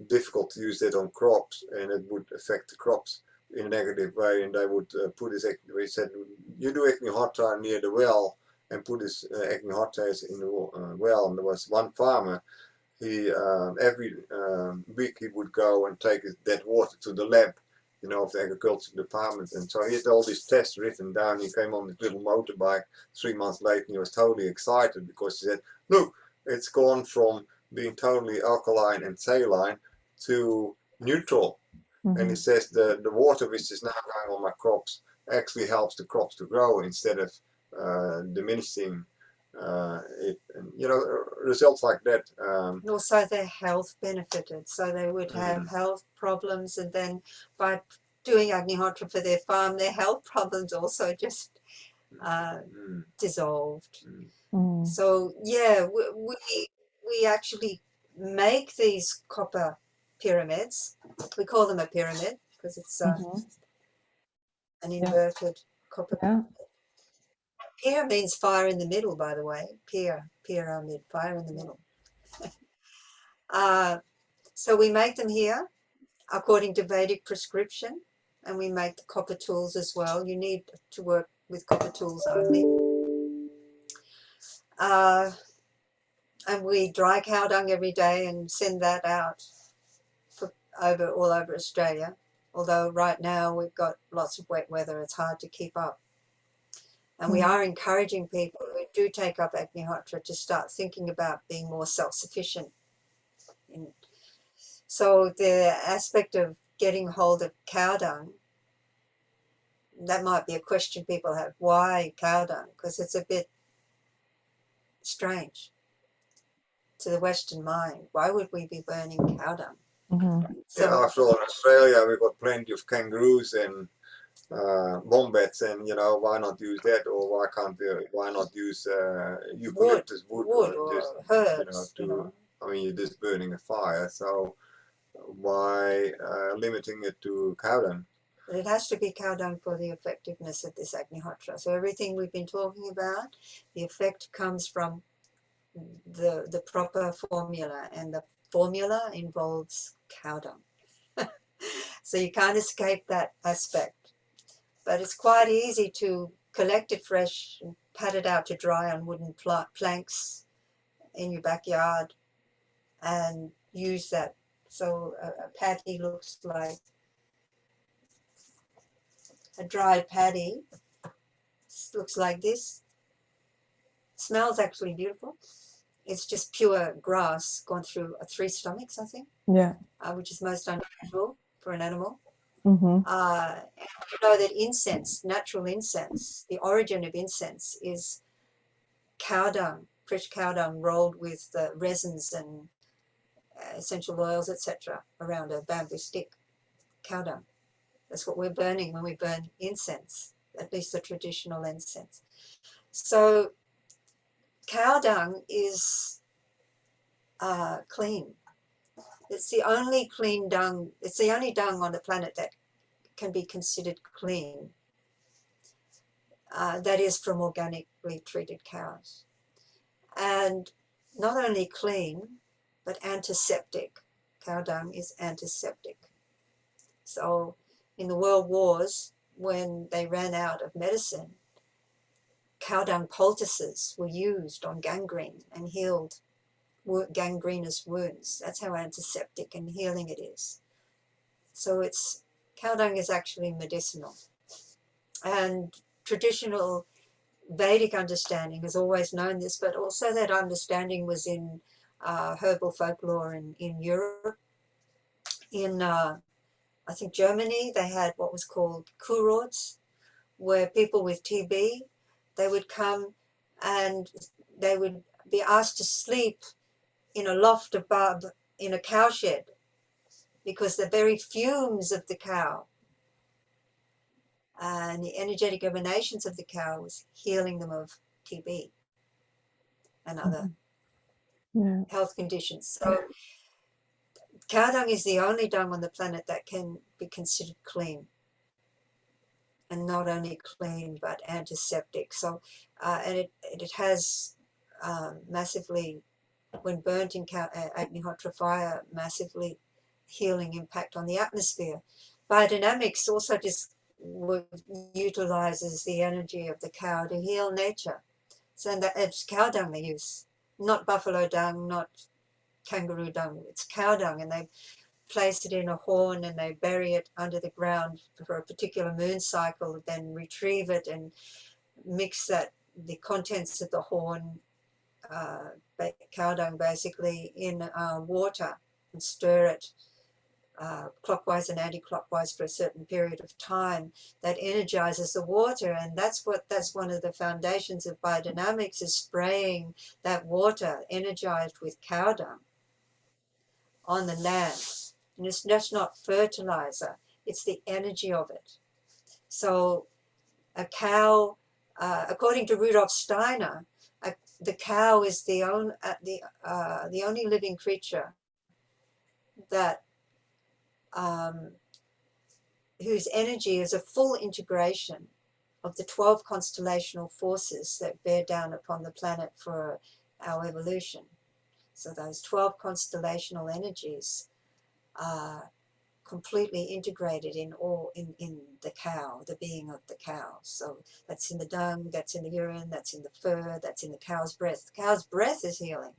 difficult to use that on crops, and it would affect the crops in a negative way. And they would put this, we said, you do Agnihotra near the well and put this Agnihotra in the well. And there was one farmer, he every week he would go and take that water to the lab, you know, of the agriculture department. And so he had all these tests written down. He came on this little motorbike 3 months later, and he was totally excited because he said, look, it's gone from being totally alkaline and saline to neutral. And he says the water which is now going on my crops actually helps the crops to grow instead of diminishing it. And, you know, results like that. And also their health benefited. So they would have health problems, and then by doing Agnihotra for their farm, their health problems also just dissolved. So yeah, we actually make these copper pyramids. We call them a pyramid because it's an inverted copper pyramid. Pyr means fire in the middle, by the way. Pyramid, fire in the middle. So we make them here according to Vedic prescription, and we make the copper tools as well. You need to work with copper tools only. And we dry cow dung every day and send that out all over Australia. Although right now we've got lots of wet weather, it's hard to keep up. And we are encouraging people who do take up Agnihotra to start thinking about being more self-sufficient. So the aspect of getting hold of cow dung, that might be a question people have. Why cow dung? Because it's a bit strange to the Western mind. Why would we be burning cow dung? So, yeah, after all, in Australia we've got plenty of kangaroos and wombats, and you know, why not use that? Or why not use eucalyptus wood or just, herbs, you know, I mean, you're just burning a fire, so why limiting it to cow dung? But it has to be cow dung for the effectiveness of this Agnihotra. So everything we've been talking about, the effect comes from the proper formula, and the formula involves cow dung. So you can't escape that aspect. But it's quite easy to collect it fresh and pat it out to dry on wooden planks in your backyard and use that. So a paddy looks like a dried paddy. Looks like this. Smells actually beautiful. It's just pure grass gone through 3 stomachs, I think. Yeah. Which is most unusual for an animal. Mm-hmm. You know that incense, natural incense, the origin of incense is cow dung, fresh cow dung rolled with the resins and essential oils, etc., around a bamboo stick. Cow dung. That's what we're burning when we burn incense, at least the traditional incense. So cow dung is clean. It's the only clean dung. It's the only dung on the planet that can be considered clean. That is from organically treated cows. And not only clean, but antiseptic. Cow dung is antiseptic. So in the world wars, when they ran out of medicine, cow dung poultices were used on gangrene and healed gangrenous wounds. That's how antiseptic and healing it is. So cow dung is actually medicinal. And traditional Vedic understanding has always known this, but also that understanding was in herbal folklore in Europe. In, I think, Germany, they had what was called Kurorts, where people with TB, they would come and they would be asked to sleep in a loft above in a cowshed because the very fumes of the cow and the energetic emanations of the cow was healing them of TB and other health conditions. So cow dung is the only dung on the planet that can be considered clean, and not only clean but antiseptic. So and it has massively, when burnt in Agnihotra fire, massively healing impact on the atmosphere. Biodynamics also just utilizes the energy of the cow to heal nature. So it's cow dung they use, not buffalo dung, not kangaroo dung, it's cow dung, and they place it in a horn and they bury it under the ground for a particular moon cycle, then retrieve it and mix the contents of the horn, cow dung basically, in water and stir it clockwise and anti-clockwise for a certain period of time. That energizes the water, and that's one of the foundations of biodynamics, is spraying that water energized with cow dung on the land. And it's just not fertilizer, it's the energy of it. So a cow, according to Rudolf Steiner, the cow is the only living creature that whose energy is a full integration of the 12 constellational forces that bear down upon the planet for our evolution. So those 12 constellational energies are completely integrated in the cow, the being of the cow. So that's in the dung, that's in the urine, that's in the fur, that's in the cow's breath. The cow's breath is healing.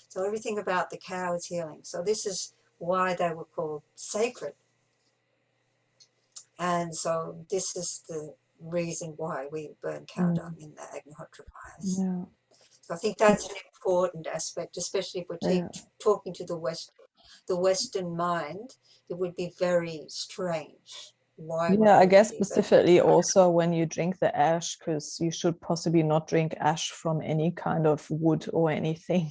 So everything about the cow is healing. So this is why they were called sacred. And so this is the reason why we burn cow dung in the Agnihotra fires. Yeah. So I think that's an important aspect, especially if we're talking to the Western mind. It would be very strange. Why? Yeah, I guess specifically also when you drink the ash, because you should possibly not drink ash from any kind of wood or anything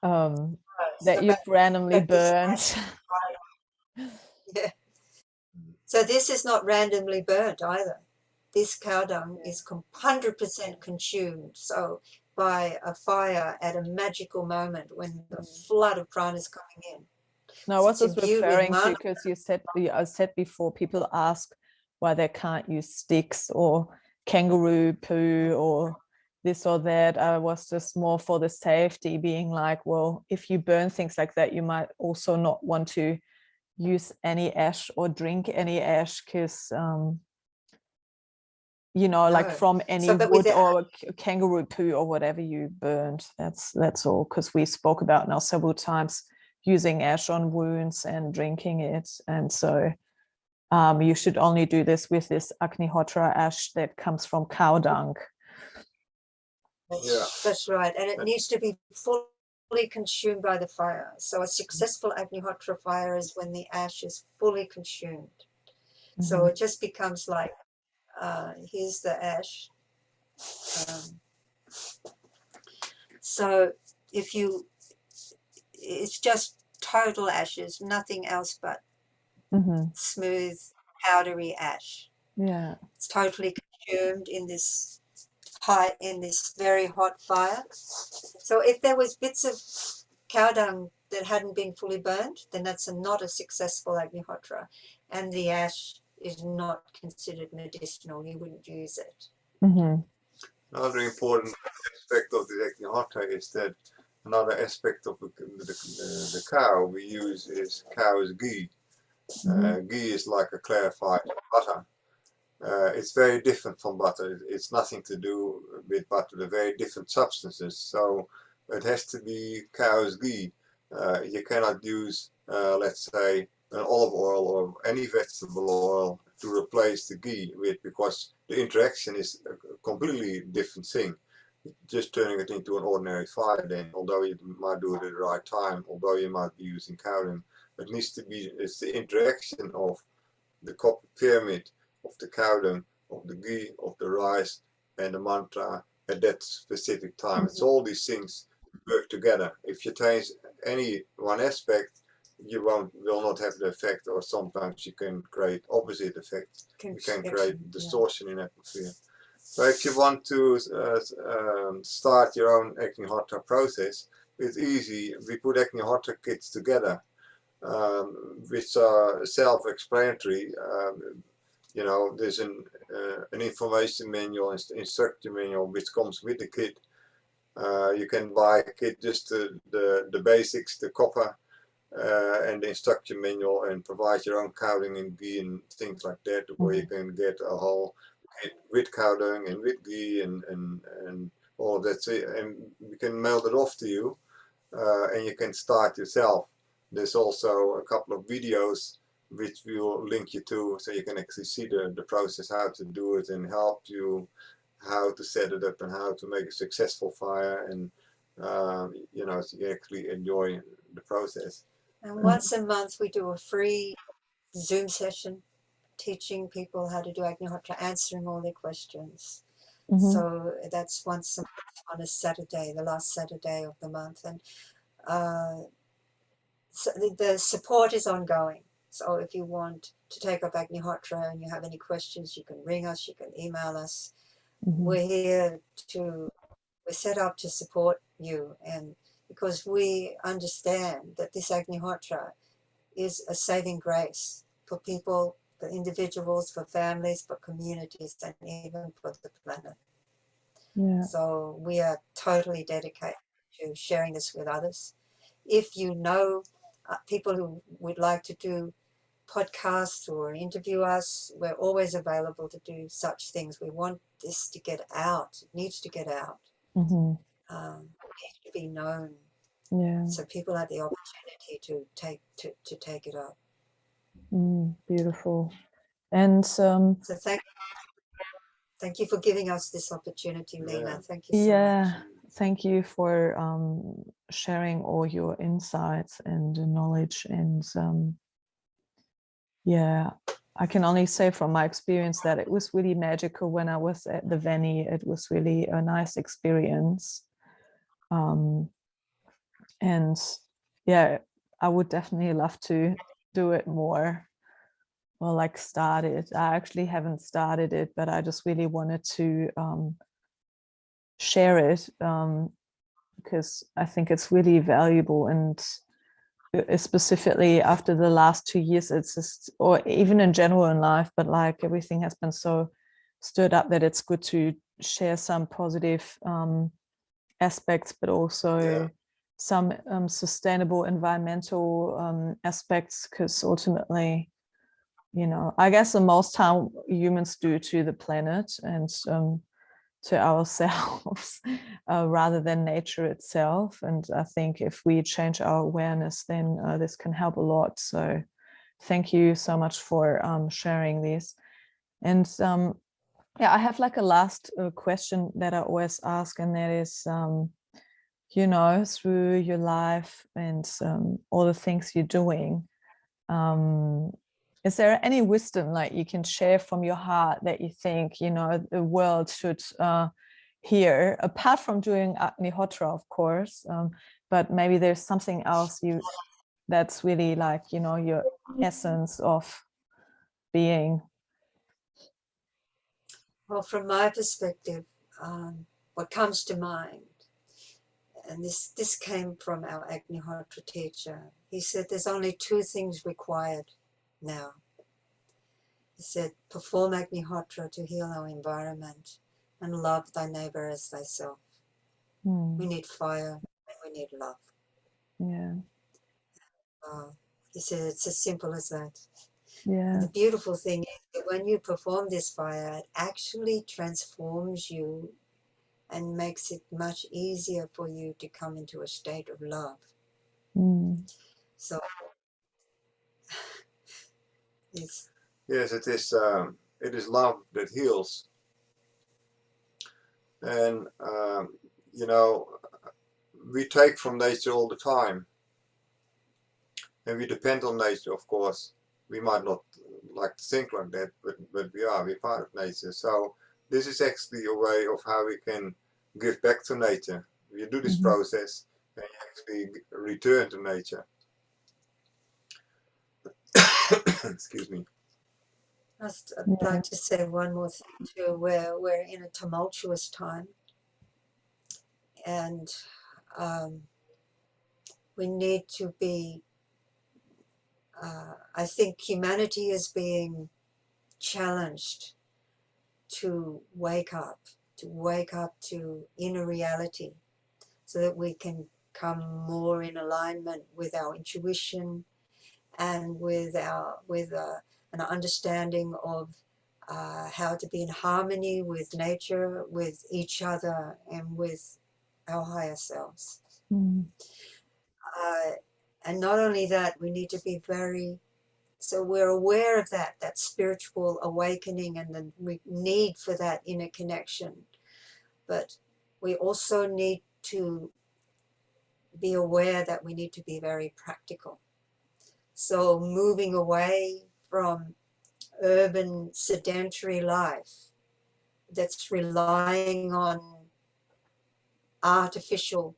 that you've randomly burned. Yeah. So this is not randomly burnt either. This cow dung is 100% consumed. So by a fire at a magical moment when the flood of prana is coming in. Now, I was just referring to, because you said, I said before, people ask why they can't use sticks or kangaroo poo or this or that. I was just more for the safety, being like, well, if you burn things like that, you might also not want to use any ash or drink any ash, because you know, like from any wood or kangaroo poo or whatever you burned. That's all, because we spoke about now several times using ash on wounds and drinking it. And so you should only do this with this Agnihotra ash that comes from cow dung. That's right. And it needs to be fully consumed by the fire. So a successful Agnihotra fire is when the ash is fully consumed. So it just becomes like, here's the ash. So it's just total ashes, nothing else but smooth, powdery ash. Yeah, it's totally consumed in this very hot fire. So if there was bits of cow dung that hadn't been fully burnt, then that's not a successful Agnihotra, and the ash is not considered medicinal. You wouldn't use it. Another important aspect of the Agnihotra is that another aspect of the cow we use is cow's ghee. Ghee is like a clarified butter. It's very different from butter. It's nothing to do with butter. They're very different substances. So it has to be cow's ghee. You cannot use, let's say, an olive oil or any vegetable oil to replace the ghee with, because the interaction is a completely different thing. Just turning it into an ordinary fire, then, although you might do it at the right time, although you might be using cow dung, it needs to be, it's the interaction of the copper pyramid, of the cow dung, of the ghee, of the rice, and the mantra at that specific time. It's all these things work together. If you change any one aspect, you will not have the effect, or sometimes you can create opposite effects. You can create distortion in atmosphere. So if you want to start your own Agnihotra process, it's easy. We put Agnihotra kits together, which are self-explanatory. You know, there's an information manual, instruction manual, which comes with the kit. You can buy a kit, just the basics, the copper, and the instruction manual, and provide your own cow dung and ghee and things like that, where you can get a whole kit with cow dung and with ghee and all of that. So, and we can mail it off to you. and you can start yourself. There's also a couple of videos which we will link you to, so you can actually see the process, how to do it, and help you how to set it up and how to make a successful fire, and you know, so you actually enjoy the process. And once a month we do a free Zoom session teaching people how to do Agnihotra, answering all their questions. So that's once a month on a Saturday, the last Saturday of the month. And so the support is ongoing. So if you want to take up Agnihotra and you have any questions, you can ring us, you can email us. We're here we're set up to support you, and because we understand that this Agnihotra is a saving grace for people, for individuals, for families, for communities, and even for the planet. So we are totally dedicated to sharing this with others. If you know people who would like to do podcasts or interview us, we're always available to do such things. We want this to get out. It needs to get out. It needs to be known. So people have the opportunity to take it up. Beautiful. And so thank you for giving us this opportunity, Lena. Thank you so much. Thank you for sharing all your insights and knowledge. And I can only say from my experience that it was really magical when I was at the Veni. It was really a nice experience. And I would definitely love to do it more. Well, like start it. I actually haven't started it, but I just really wanted to share it because I think it's really valuable, and specifically after the last 2 years, it's just, or even in general in life, but like everything has been so stirred up that it's good to share some positive aspects, but also some sustainable environmental aspects, because ultimately, you know, I guess the most harm humans do to the planet and to ourselves rather than nature itself. And I think if we change our awareness, then this can help a lot. So thank you so much for sharing this. And I have like a last question that I always ask, and that is, you know, through your life and all the things you're doing, is there any wisdom like you can share from your heart that you think, you know, the world should hear, apart from doing Agnihotra, of course, but maybe there's something else that's really like, you know, your essence of being? Well, from my perspective, what comes to mind, and this came from our Agnihotra teacher. He said there's only 2 things required now. He said, perform Agnihotra to heal our environment, and love thy neighbor as thyself. We need fire and we need love. He said it's as simple as that. And the beautiful thing is that when you perform this fire, it actually transforms you and makes it much easier for you to come into a state of love. So yes, it is love that heals. And you know, we take from nature all the time, and we depend on nature, of course. We might not like to think like that, but we're part of nature. So this is actually a way of how we can give back to nature. You do this process and you actually return to nature. Excuse me. I'd like to say one more thing too. We're in a tumultuous time, and we need to be, I think humanity is being challenged to wake up to inner reality, so that we can come more in alignment with our intuition and with an understanding of how to be in harmony with nature, with each other, and with our higher selves. And not only that, we need to be so we're aware of that spiritual awakening and the need for that inner connection. But we also need to be aware that we need to be very practical. So moving away from urban sedentary life that's relying on artificial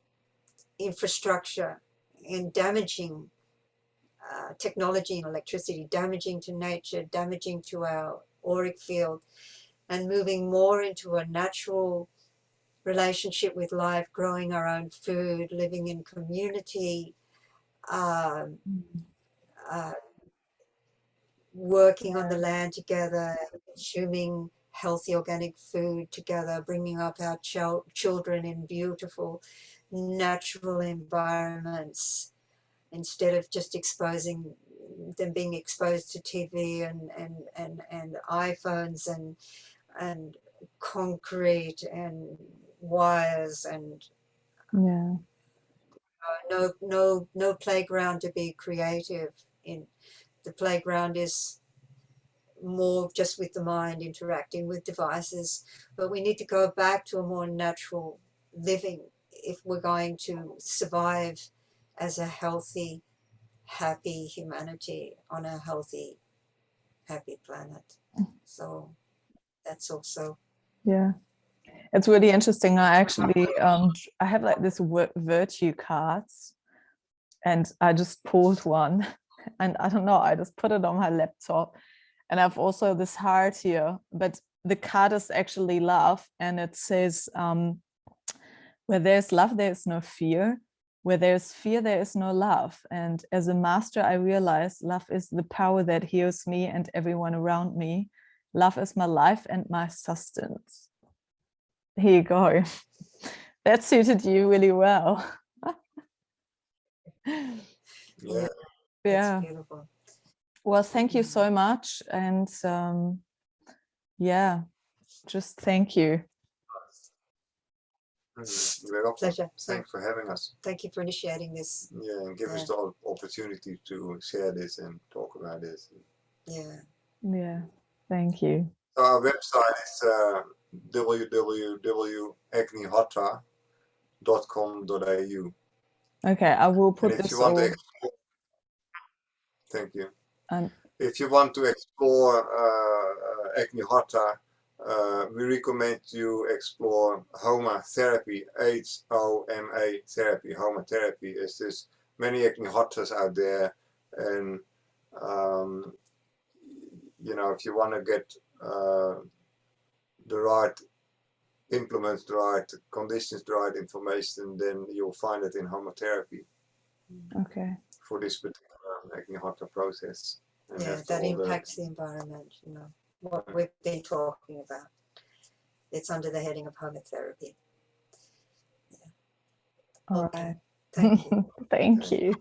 infrastructure and damaging technology and electricity, damaging to nature, damaging to our auric field, and moving more into a natural relationship with life, growing our own food, living in community, uh, working on the land together, consuming healthy organic food together, bringing up our children in beautiful natural environments, instead of just exposing them, being exposed to TV and iPhones and concrete and wires and Yeah. no playground to be creative in. The playground is more just with the mind, interacting with devices, but we need to go back to a more natural living if we're going to survive as a healthy, happy humanity on a healthy, happy planet. So that's also, Yeah. It's really interesting. I actually I have like this virtue cards, and I just pulled one, and I don't know, I just put it on my laptop, and I've also this heart here, but the card is actually love, and it says where there's love there is no fear, where there's fear there is no love. And as a master, I realize love is the power that heals me and everyone around me. Love is my life and my sustenance. Here you go. That suited you really well. Yeah. Yeah. beautiful. Well, thank you so much. And yeah, just thank you. You're welcome. Pleasure. Thanks for having us. Thank you for initiating this. Yeah, and give us the opportunity to share this and talk about this. Yeah. Yeah, thank you. So our website is www.agnihotra.com.au. Okay, I will put and if this you want to all. explore, thank you. And If you want to explore Agnihotra, we recommend you explore Homa Therapy, Homa Therapy. Homa Therapy is there's many Agnihotras out there, and you know, if you want to get the right implements, the right conditions, the right information, then you'll find it in Homa Therapy. okay. For this particular Agnihotra process. And Yeah, that impacts the environment, you know, what we've been talking about. It's under the heading of Homa Therapy. Yeah. All Okay. right. Thank you. Thank you.